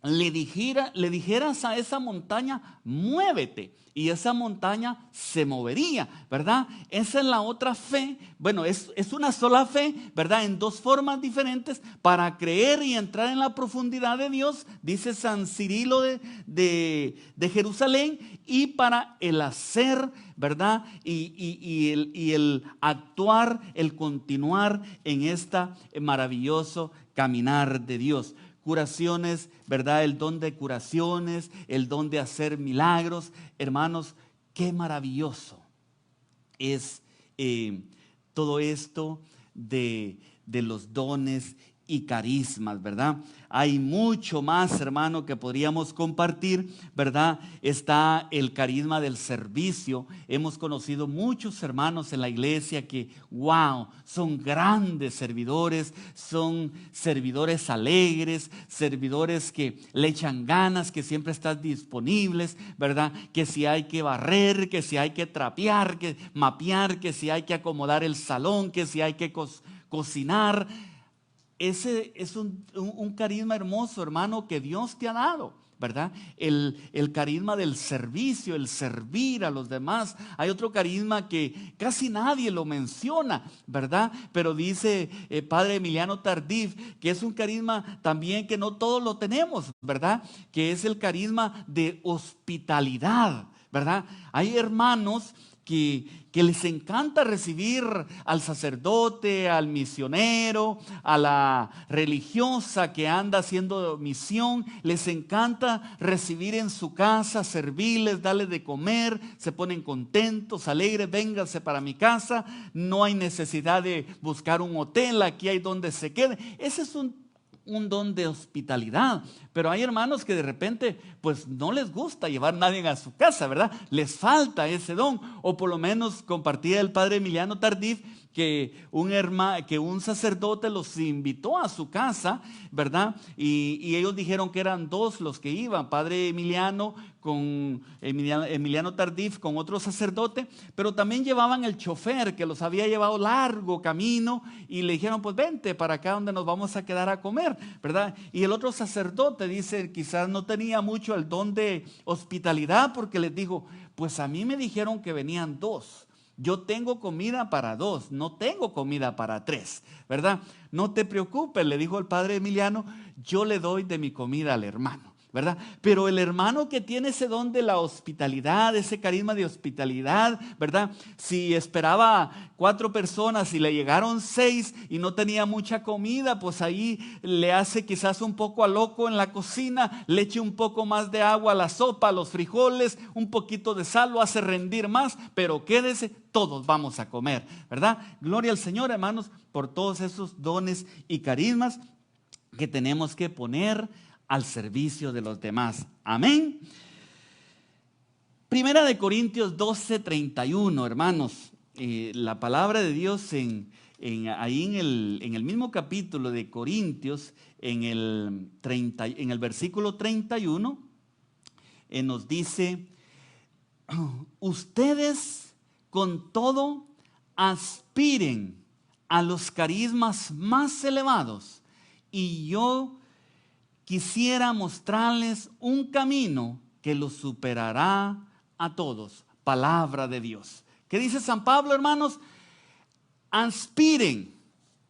le dijeras a esa montaña, muévete, y esa montaña se movería, ¿verdad? Esa es la otra fe. Bueno, es una sola fe, ¿verdad? En dos formas diferentes para creer y entrar en la profundidad de Dios, dice San Cirilo de Jerusalén, y para el hacer, ¿verdad? Y el actuar, el continuar en este maravilloso caminar de Dios. Curaciones, ¿verdad? El don de curaciones, el don de hacer milagros. Hermanos, qué maravilloso es todo esto de los dones y carismas, ¿verdad? Hay mucho más, hermano, que podríamos compartir, ¿verdad? Está el carisma del servicio. Hemos conocido muchos hermanos en la iglesia que, wow, son grandes servidores, son servidores alegres, servidores que le echan ganas, que siempre están disponibles, ¿verdad? Que si hay que barrer, que si hay que trapear, que mapear, que si hay que acomodar el salón, que si hay que cocinar. Ese es un carisma hermoso, hermano, que Dios te ha dado, ¿verdad? El carisma del servicio, el servir a los demás. Hay otro carisma que casi nadie lo menciona, ¿verdad? Pero dice Padre Emiliano Tardif que es un carisma también que no todos lo tenemos, ¿verdad? Que es el carisma de hospitalidad, ¿verdad? Hay hermanos que les encanta recibir al sacerdote, al misionero, a la religiosa que anda haciendo misión. Les encanta recibir en su casa, servirles, darles de comer. Se ponen contentos, alegres, vénganse para mi casa. No hay necesidad de buscar un hotel, aquí hay donde se quede. Ese es un don de hospitalidad. Pero hay hermanos que de repente pues no les gusta llevar a nadie a su casa, ¿verdad? Les falta ese don. O por lo menos compartía el padre Emiliano Tardif que un sacerdote los invitó a su casa, ¿verdad? Y ellos dijeron que eran dos los que iban, padre Emiliano Tardif con otro sacerdote, pero también llevaban el chofer que los había llevado largo camino y le dijeron, pues vente para acá donde nos vamos a quedar a comer, ¿verdad? Y el otro sacerdote dice, quizás no tenía mucho el don de hospitalidad porque les dijo, pues a mí me dijeron que venían dos. Yo tengo comida para dos, no tengo comida para tres, ¿verdad? No te preocupes, le dijo el padre Emiliano, yo le doy de mi comida al hermano, ¿verdad? Pero el hermano que tiene ese don de la hospitalidad, ese carisma de hospitalidad, ¿verdad? Si esperaba 4 personas y le llegaron 6 y no tenía mucha comida, pues ahí le hace quizás un poco a loco en la cocina, le eche un poco más de agua a la sopa, a los frijoles, un poquito de sal, lo hace rendir más, pero quédese, todos vamos a comer, ¿verdad? Gloria al Señor, hermanos, por todos esos dones y carismas que tenemos que poner al servicio de los demás. Amén. Primera de Corintios 12:31, hermanos. La palabra de Dios ahí en el mismo capítulo de Corintios, en el versículo 31, nos dice: ustedes con todo aspiren a los carismas más elevados, y yo quisiera mostrarles un camino que los superará a todos. Palabra de Dios. ¿Qué dice San Pablo, hermanos? Aspiren,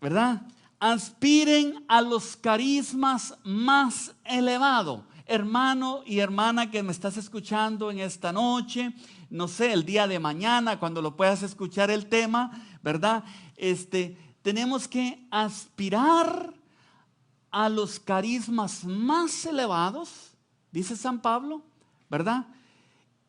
¿verdad? Aspiren a los carismas más elevados. Hermano y hermana que me estás escuchando en esta noche, no sé, el día de mañana, cuando lo puedas escuchar el tema, ¿verdad? Tenemos que aspirar a los carismas más elevados, dice San Pablo, ¿verdad?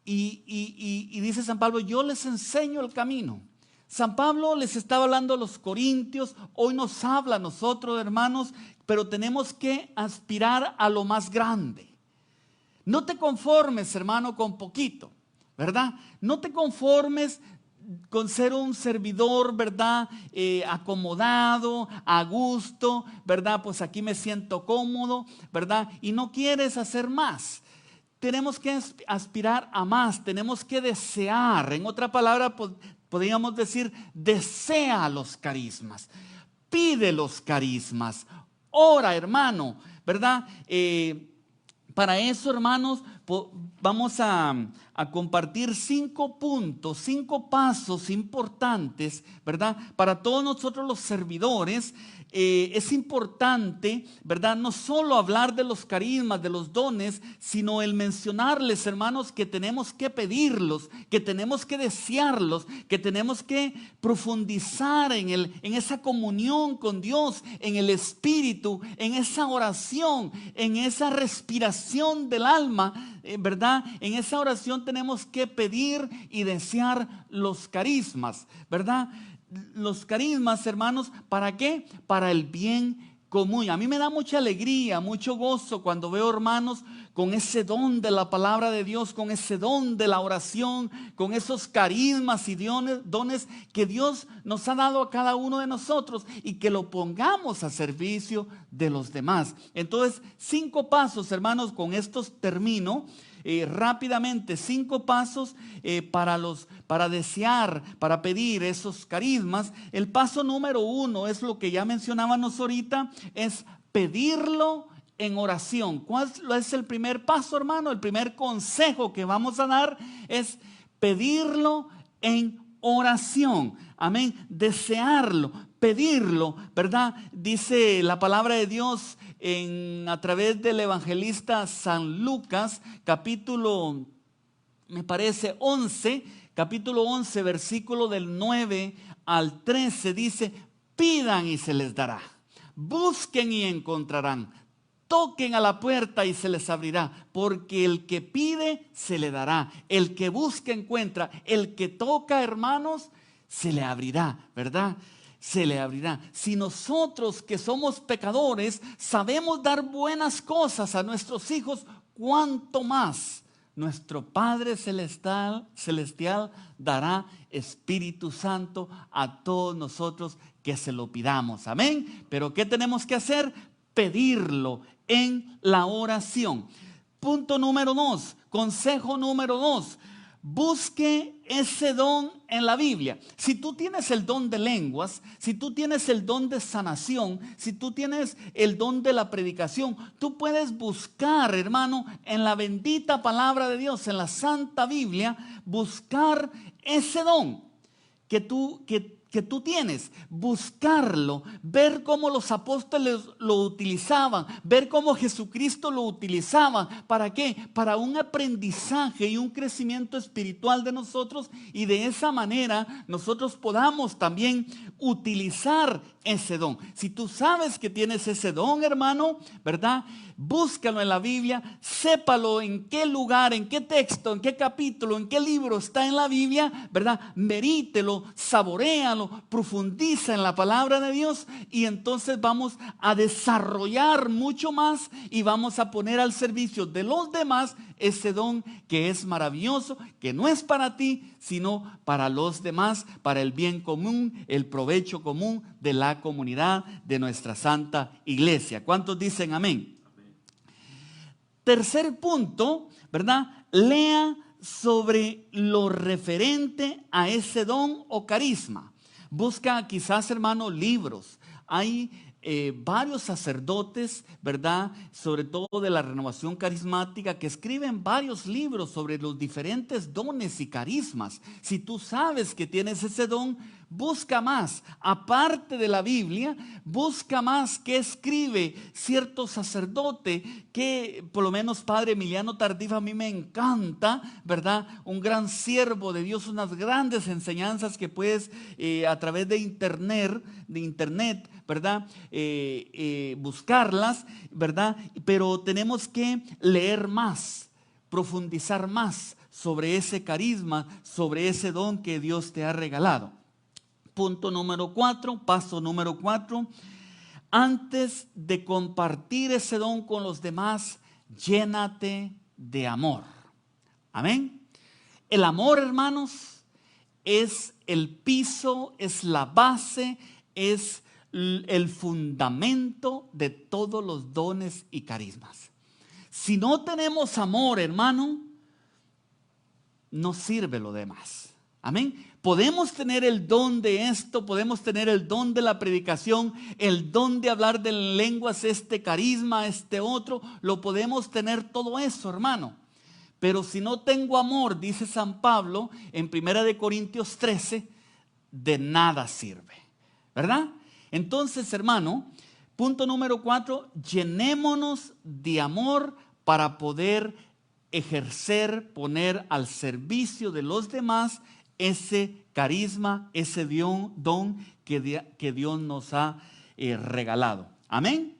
Y dice San Pablo: yo les enseño el camino. San Pablo les estaba hablando a los corintios, hoy nos habla a nosotros, hermanos, pero tenemos que aspirar a lo más grande. No te conformes, hermano, con poquito, ¿verdad? No te conformes con ser un servidor, ¿verdad? Acomodado, a gusto, ¿verdad? Pues aquí me siento cómodo, ¿verdad? Y no quieres hacer más. Tenemos que aspirar a más, tenemos que desear. En otra palabra, podríamos decir, desea los carismas, pide los carismas, ora, hermano, ¿verdad? Para eso, hermanos, vamos a compartir 5 puntos, 5 pasos importantes, ¿verdad? Para todos nosotros los servidores. Es importante, ¿verdad? No solo hablar de los carismas, de los dones, sino el mencionarles, hermanos, que tenemos que pedirlos, que tenemos que desearlos, que tenemos que profundizar en esa comunión con Dios, en el Espíritu, en esa oración, en esa respiración del alma, ¿verdad? En esa oración tenemos que pedir y desear los carismas, ¿verdad? Los carismas, hermanos, ¿para qué? Para el bien común. A mí me da mucha alegría, mucho gozo cuando veo hermanos con ese don de la palabra de Dios, con ese don de la oración, con esos carismas y dones que Dios nos ha dado a cada uno de nosotros, y que lo pongamos a servicio de los demás. Entonces, 5 pasos, hermanos, con estos termino. Rápidamente, 5 pasos para desear, para pedir esos carismas. El paso número 1 es lo que ya mencionábamos ahorita, es pedirlo en oración. ¿Cuál es el primer paso, hermano? El primer consejo que vamos a dar es pedirlo en oración. Amén. Desearlo, pedirlo, ¿verdad? Dice la palabra de Dios a través del evangelista San Lucas, capítulo, me parece, 11, capítulo 11, versículo del 9 al 13, dice: pidan y se les dará, busquen y encontrarán, toquen a la puerta y se les abrirá, porque el que pide se le dará, el que busca encuentra, el que toca, hermanos, se le abrirá, ¿verdad? Se le abrirá. Si nosotros, que somos pecadores, sabemos dar buenas cosas a nuestros hijos, ¿cuánto más nuestro Padre Celestial dará Espíritu Santo a todos nosotros que se lo pidamos? Amén. Pero ¿qué tenemos que hacer? Pedirlo en la oración. Punto número 2, consejo número 2. Busque ese don en la Biblia. Si tú tienes el don de lenguas, si tú tienes el don de sanación, si tú tienes el don de la predicación, tú puedes buscar, hermano, en la bendita palabra de Dios, en la Santa Biblia, buscar ese don que tú tienes, buscarlo, ver cómo los apóstoles lo utilizaban, ver cómo Jesucristo lo utilizaba. ¿Para qué? Para un aprendizaje y un crecimiento espiritual de nosotros, y de esa manera nosotros podamos también utilizar ese don. Si tú sabes que tienes ese don, hermano, ¿verdad? Búscalo en la Biblia, sépalo en qué lugar, en qué texto, en qué capítulo, en qué libro está en la Biblia, ¿verdad? Merítelo, saboréalo, profundiza en la palabra de Dios y entonces vamos a desarrollar mucho más y vamos a poner al servicio de los demás ese don que es maravilloso, que no es para ti, sino para los demás, para el bien común, el provecho común de la comunidad de nuestra santa iglesia. ¿Cuántos dicen amén? Amén. Tercer punto, ¿verdad? Lea sobre lo referente a ese don o carisma. Busca quizás, hermano, libros. Hay varios sacerdotes, ¿verdad? Sobre todo de la renovación carismática, que escriben varios libros sobre los diferentes dones y carismas. Si tú sabes que tienes ese don, busca más. Aparte de la Biblia, busca más qué escribe cierto sacerdote, que por lo menos Padre Emiliano Tardif a mí me encanta, ¿verdad? Un gran siervo de Dios, unas grandes enseñanzas que puedes a través de internet, ¿verdad? Buscarlas, ¿verdad? Pero tenemos que leer más, profundizar más sobre ese carisma, sobre ese don que Dios te ha regalado. Punto número 4, paso número 4. Antes de compartir ese don con los demás, llénate de amor. Amén. El amor, hermanos, es el piso, es la base, es el fundamento de todos los dones y carismas. Si no tenemos amor, hermano, no sirve lo demás. Amén. Podemos tener el don de esto, podemos tener el don de la predicación, el don de hablar de lenguas, este carisma, este otro, lo podemos tener todo eso, hermano. Pero si no tengo amor, dice San Pablo en 1 Corintios 13, de nada sirve, ¿verdad? Entonces, hermano, punto número 4, llenémonos de amor para poder ejercer, poner al servicio de los demás ese carisma, ese don que Dios nos ha regalado. Amén.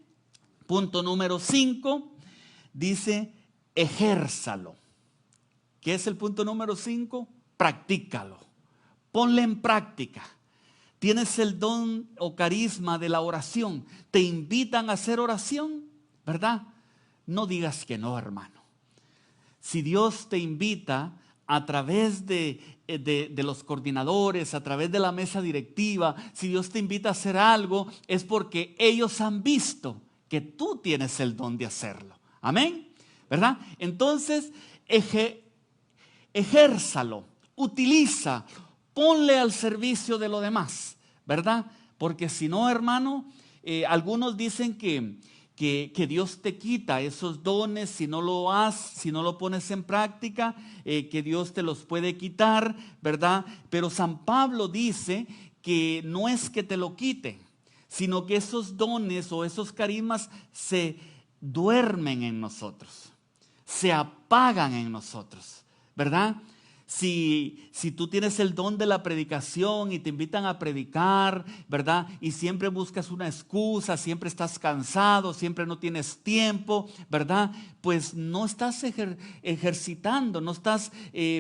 Punto número 5, dice, ejérzalo. ¿Qué es el punto número 5? Practícalo. Ponle en práctica. Tienes el don o carisma de la oración. Te invitan a hacer oración, ¿verdad? No digas que no, hermano. Si Dios te invita a través de los coordinadores, a través de la mesa directiva, si Dios te invita a hacer algo, es porque ellos han visto que tú tienes el don de hacerlo. Amén, ¿verdad? Entonces, ejérzalo, utiliza, ponle al servicio de lo demás, ¿verdad? Porque si no, hermano, algunos dicen que Dios te quita esos dones si no lo haces, si no lo pones en práctica, que Dios te los puede quitar, ¿verdad? Pero San Pablo dice que no es que te lo quite, sino que esos dones o esos carismas se duermen en nosotros, se apagan en nosotros, ¿verdad? Si tú tienes el don de la predicación y te invitan a predicar, ¿verdad? Y siempre buscas una excusa, siempre estás cansado, siempre no tienes tiempo, ¿verdad? Pues no estás ejercitando, no estás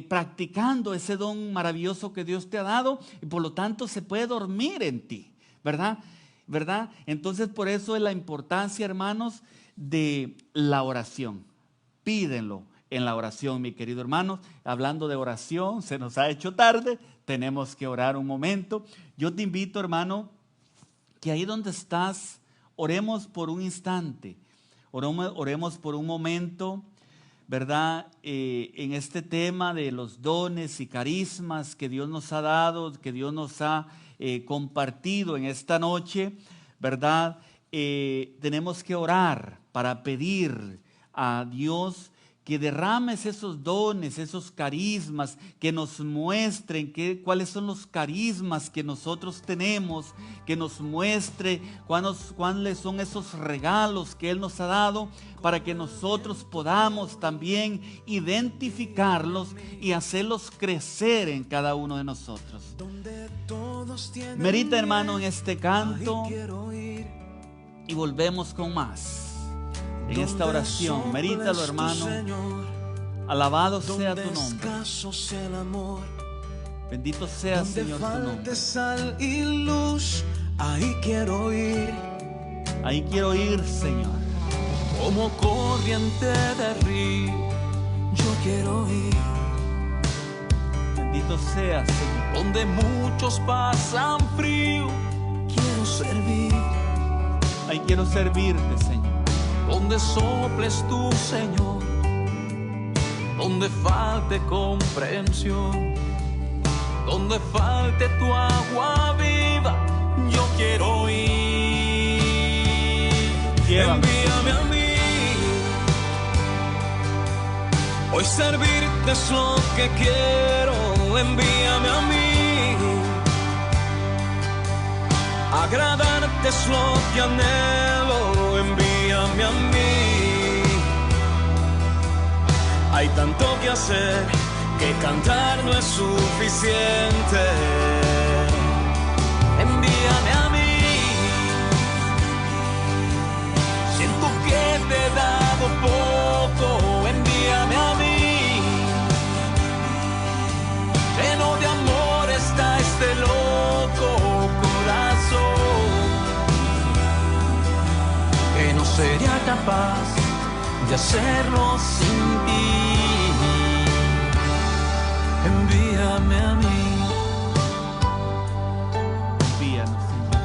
practicando ese don maravilloso que Dios te ha dado y por lo tanto se puede dormir en ti, ¿verdad? Entonces por eso es la importancia, hermanos, de la oración. Pídenlo en la oración, mi querido hermano. Hablando de oración, se nos ha hecho tarde, tenemos que orar un momento. Yo te invito, hermano, que ahí donde estás, oremos por un instante, oremos por un momento, ¿verdad? En este tema de los dones y carismas que Dios nos ha dado, que Dios nos ha compartido en esta noche, ¿verdad? Tenemos que orar para pedir a Dios que derrames esos dones, esos carismas, que nos muestren cuáles son los carismas que nosotros tenemos, que nos muestre cuáles son esos regalos que Él nos ha dado, para que nosotros podamos también identificarlos y hacerlos crecer en cada uno de nosotros. Medita, hermano, en este canto y volvemos con más. En esta oración, medítalo, hermano. Alabado sea tu nombre. Bendito sea, Señor, tu nombre. Sal y luz, ahí quiero ir. Ahí quiero ir, Señor. Como corriente de río, yo quiero ir. Bendito sea, Señor. Donde muchos pasan frío, quiero servir. Ahí quiero servirte, Señor. Donde soples tú, Señor, donde falte comprensión, donde falte tu agua viva, yo quiero ir. Llévame. Envíame a mí, hoy servirte es lo que quiero. Envíame a mí, agradarte es lo que anhelo. Envíame a mí. Hay tanto que hacer que cantar no es suficiente. Envíame a mí. Siento que te he dado poco. Envíame a mí. Lleno de amor está este loco corazón, que no sería capaz de hacerlo sin ti. Envíame a mí. Envíanos, Señor.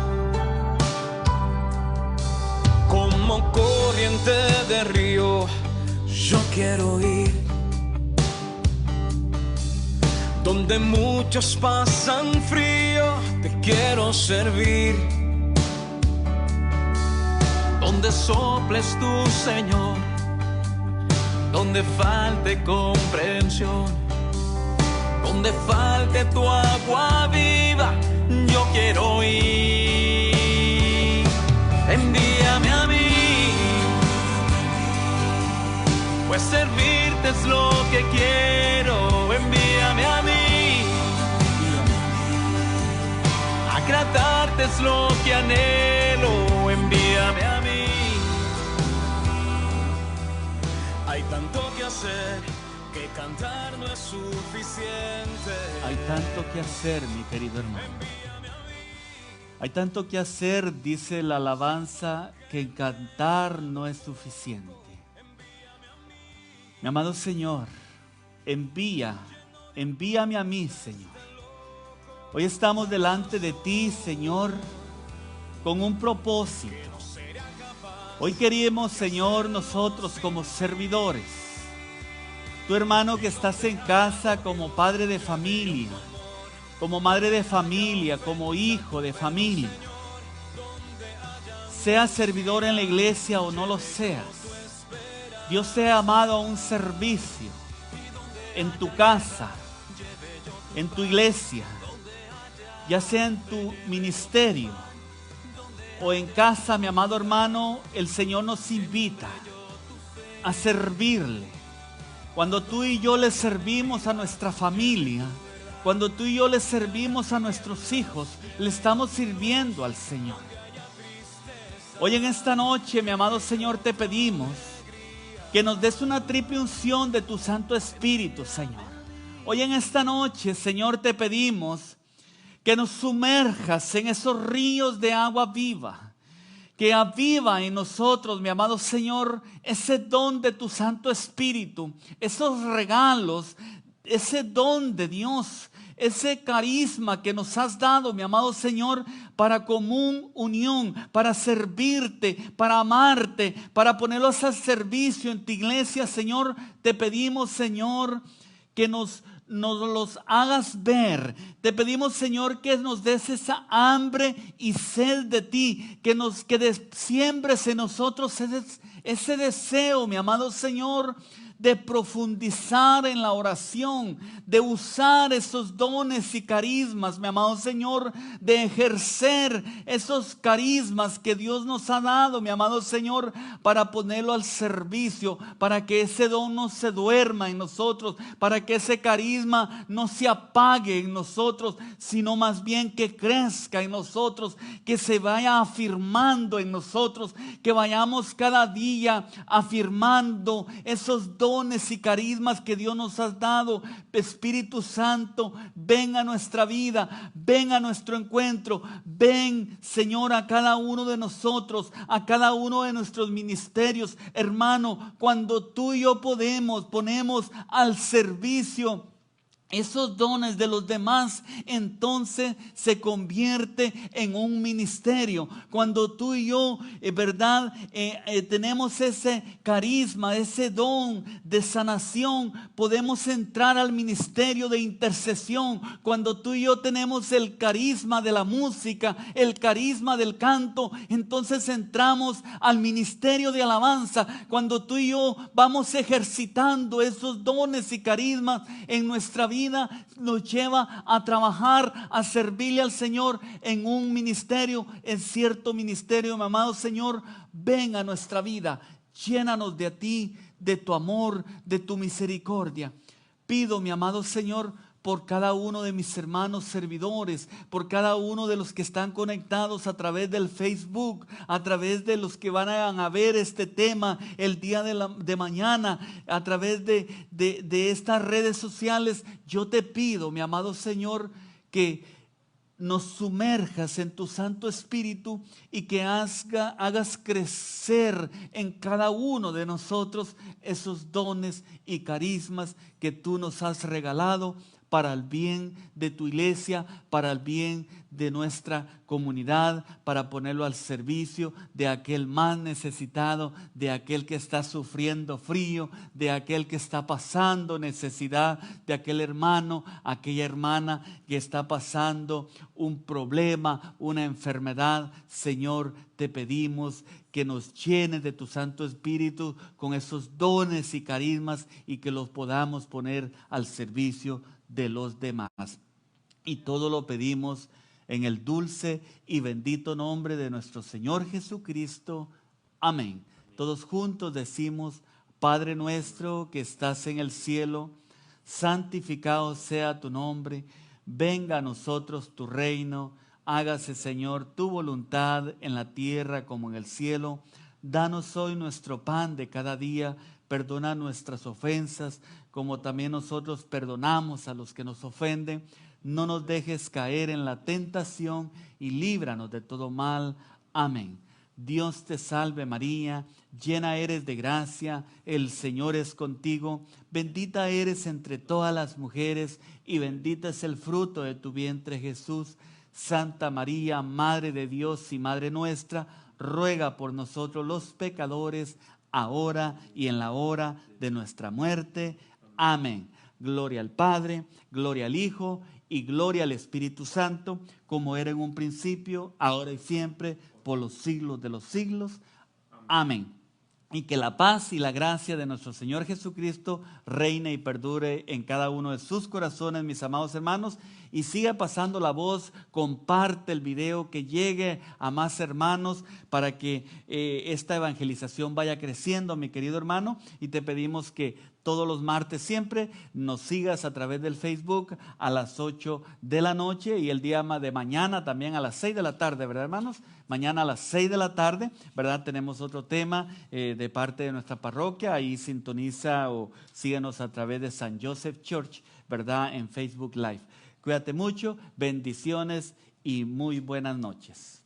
Como corriente de río, yo quiero ir. Donde muchos pasan frío, te quiero servir. Donde soples tú, Señor, donde falte comprensión, donde falte tu agua viva, yo quiero ir. Envíame a mí, pues servirte es lo que quiero. Envíame a mí, agradarte es lo que anhelo. Envíame a mí. Hay tanto que hacer que cantar no es suficiente. Hay tanto que hacer, mi querido hermano. Hay tanto que hacer, dice la alabanza, que cantar no es suficiente. Mi amado Señor, envíame a mí, Señor. Hoy estamos delante de ti, Señor, con un propósito. Hoy queremos, Señor, nosotros como servidores, tu hermano que estás en casa como padre de familia, como madre de familia, como hijo de familia, seas servidor en la iglesia o no lo seas, Dios te ha llamado a un servicio en tu casa, en tu iglesia, ya sea en tu ministerio o en casa, mi amado hermano. El Señor nos invita a servirle. Cuando tú y yo le servimos a nuestra familia, cuando tú y yo le servimos a nuestros hijos, le estamos sirviendo al Señor. Hoy en esta noche, mi amado Señor, te pedimos que nos des una triple unción de tu Santo Espíritu, Señor. Hoy en esta noche, Señor, te pedimos que nos sumerjas en esos ríos de agua viva, que aviva en nosotros, mi amado Señor, ese don de tu Santo Espíritu, esos regalos, ese don de Dios, ese carisma que nos has dado, mi amado Señor, para común unión, para servirte, para amarte, para ponerlos al servicio en tu iglesia, Señor. Te pedimos, Señor, que nos los hagas ver. Te pedimos, Señor, que nos des esa hambre y sed de ti, que siembres en nosotros ese deseo, mi amado Señor, de profundizar en la oración, de usar esos dones y carismas, mi amado Señor, de ejercer esos carismas que Dios nos ha dado, mi amado Señor, para ponerlo al servicio, para que ese don no se duerma en nosotros, para que ese carisma no se apague en nosotros, sino más bien que crezca en nosotros, que se vaya afirmando en nosotros, que vayamos cada día afirmando esos dones y carismas que Dios nos ha dado. Espíritu Santo, ven a nuestra vida, ven a nuestro encuentro, ven, Señor, a cada uno de nosotros, a cada uno de nuestros ministerios. Hermano, cuando tú y yo ponemos al servicio esos dones de los demás, entonces se convierte en un ministerio. Cuando tú y yo, tenemos ese carisma, ese don de sanación, podemos entrar al ministerio de intercesión. Cuando tú y yo tenemos el carisma de la música, el carisma del canto, entonces entramos al ministerio de alabanza. Cuando tú y yo vamos ejercitando esos dones y carismas en nuestra vida, nos lleva a trabajar, a servirle al Señor en un ministerio, en cierto ministerio. Mi amado Señor, ven a nuestra vida, llénanos de ti, de tu amor, de tu misericordia. Pido, mi amado Señor, por cada uno de mis hermanos servidores, por cada uno de los que están conectados a través del Facebook, a través de los que van a ver este tema el día de mañana, a través de estas redes sociales. Yo te pido, mi amado Señor, que nos sumerjas en tu Santo Espíritu y que hagas crecer en cada uno de nosotros esos dones y carismas que tú nos has regalado para el bien de tu iglesia, para el bien de nuestra comunidad, para ponerlo al servicio de aquel más necesitado, de aquel que está sufriendo frío, de aquel que está pasando necesidad, de aquel hermano, aquella hermana que está pasando un problema, una enfermedad. Señor, te pedimos que nos llenes de tu Santo Espíritu con esos dones y carismas y que los podamos poner al servicio de los demás. Y todo lo pedimos en el dulce y bendito nombre de nuestro Señor Jesucristo. Amén. Todos juntos decimos: Padre nuestro que estás en el cielo, santificado sea tu nombre. Venga a nosotros tu reino. Hágase, Señor, tu voluntad en la tierra como en el cielo. Danos hoy nuestro pan de cada día. Perdona nuestras ofensas, como también nosotros perdonamos a los que nos ofenden. No nos dejes caer en la tentación y líbranos de todo mal. Amén. Dios te salve María, llena eres de gracia, el Señor es contigo. Bendita eres entre todas las mujeres y bendito es el fruto de tu vientre Jesús. Santa María, Madre de Dios y Madre nuestra, ruega por nosotros los pecadores, ahora y en la hora de nuestra muerte. Amén. Gloria al Padre, gloria al Hijo y gloria al Espíritu Santo, como era en un principio, ahora y siempre, por los siglos de los siglos. Amén. Y que la paz y la gracia de nuestro Señor Jesucristo reine y perdure en cada uno de sus corazones, mis amados hermanos. Y siga pasando la voz, comparte el video, que llegue a más hermanos para que esta evangelización vaya creciendo, mi querido hermano. Y te pedimos que todos los martes siempre nos sigas a través del Facebook a las 8 de la noche y el día de mañana también a las 6 de la tarde, ¿verdad, hermanos? Mañana a las 6 de la tarde, ¿verdad? Tenemos otro tema de parte de nuestra parroquia. Ahí sintoniza o síguenos a través de San Joseph Church, ¿verdad? En Facebook Live. Cuídate mucho, bendiciones y muy buenas noches.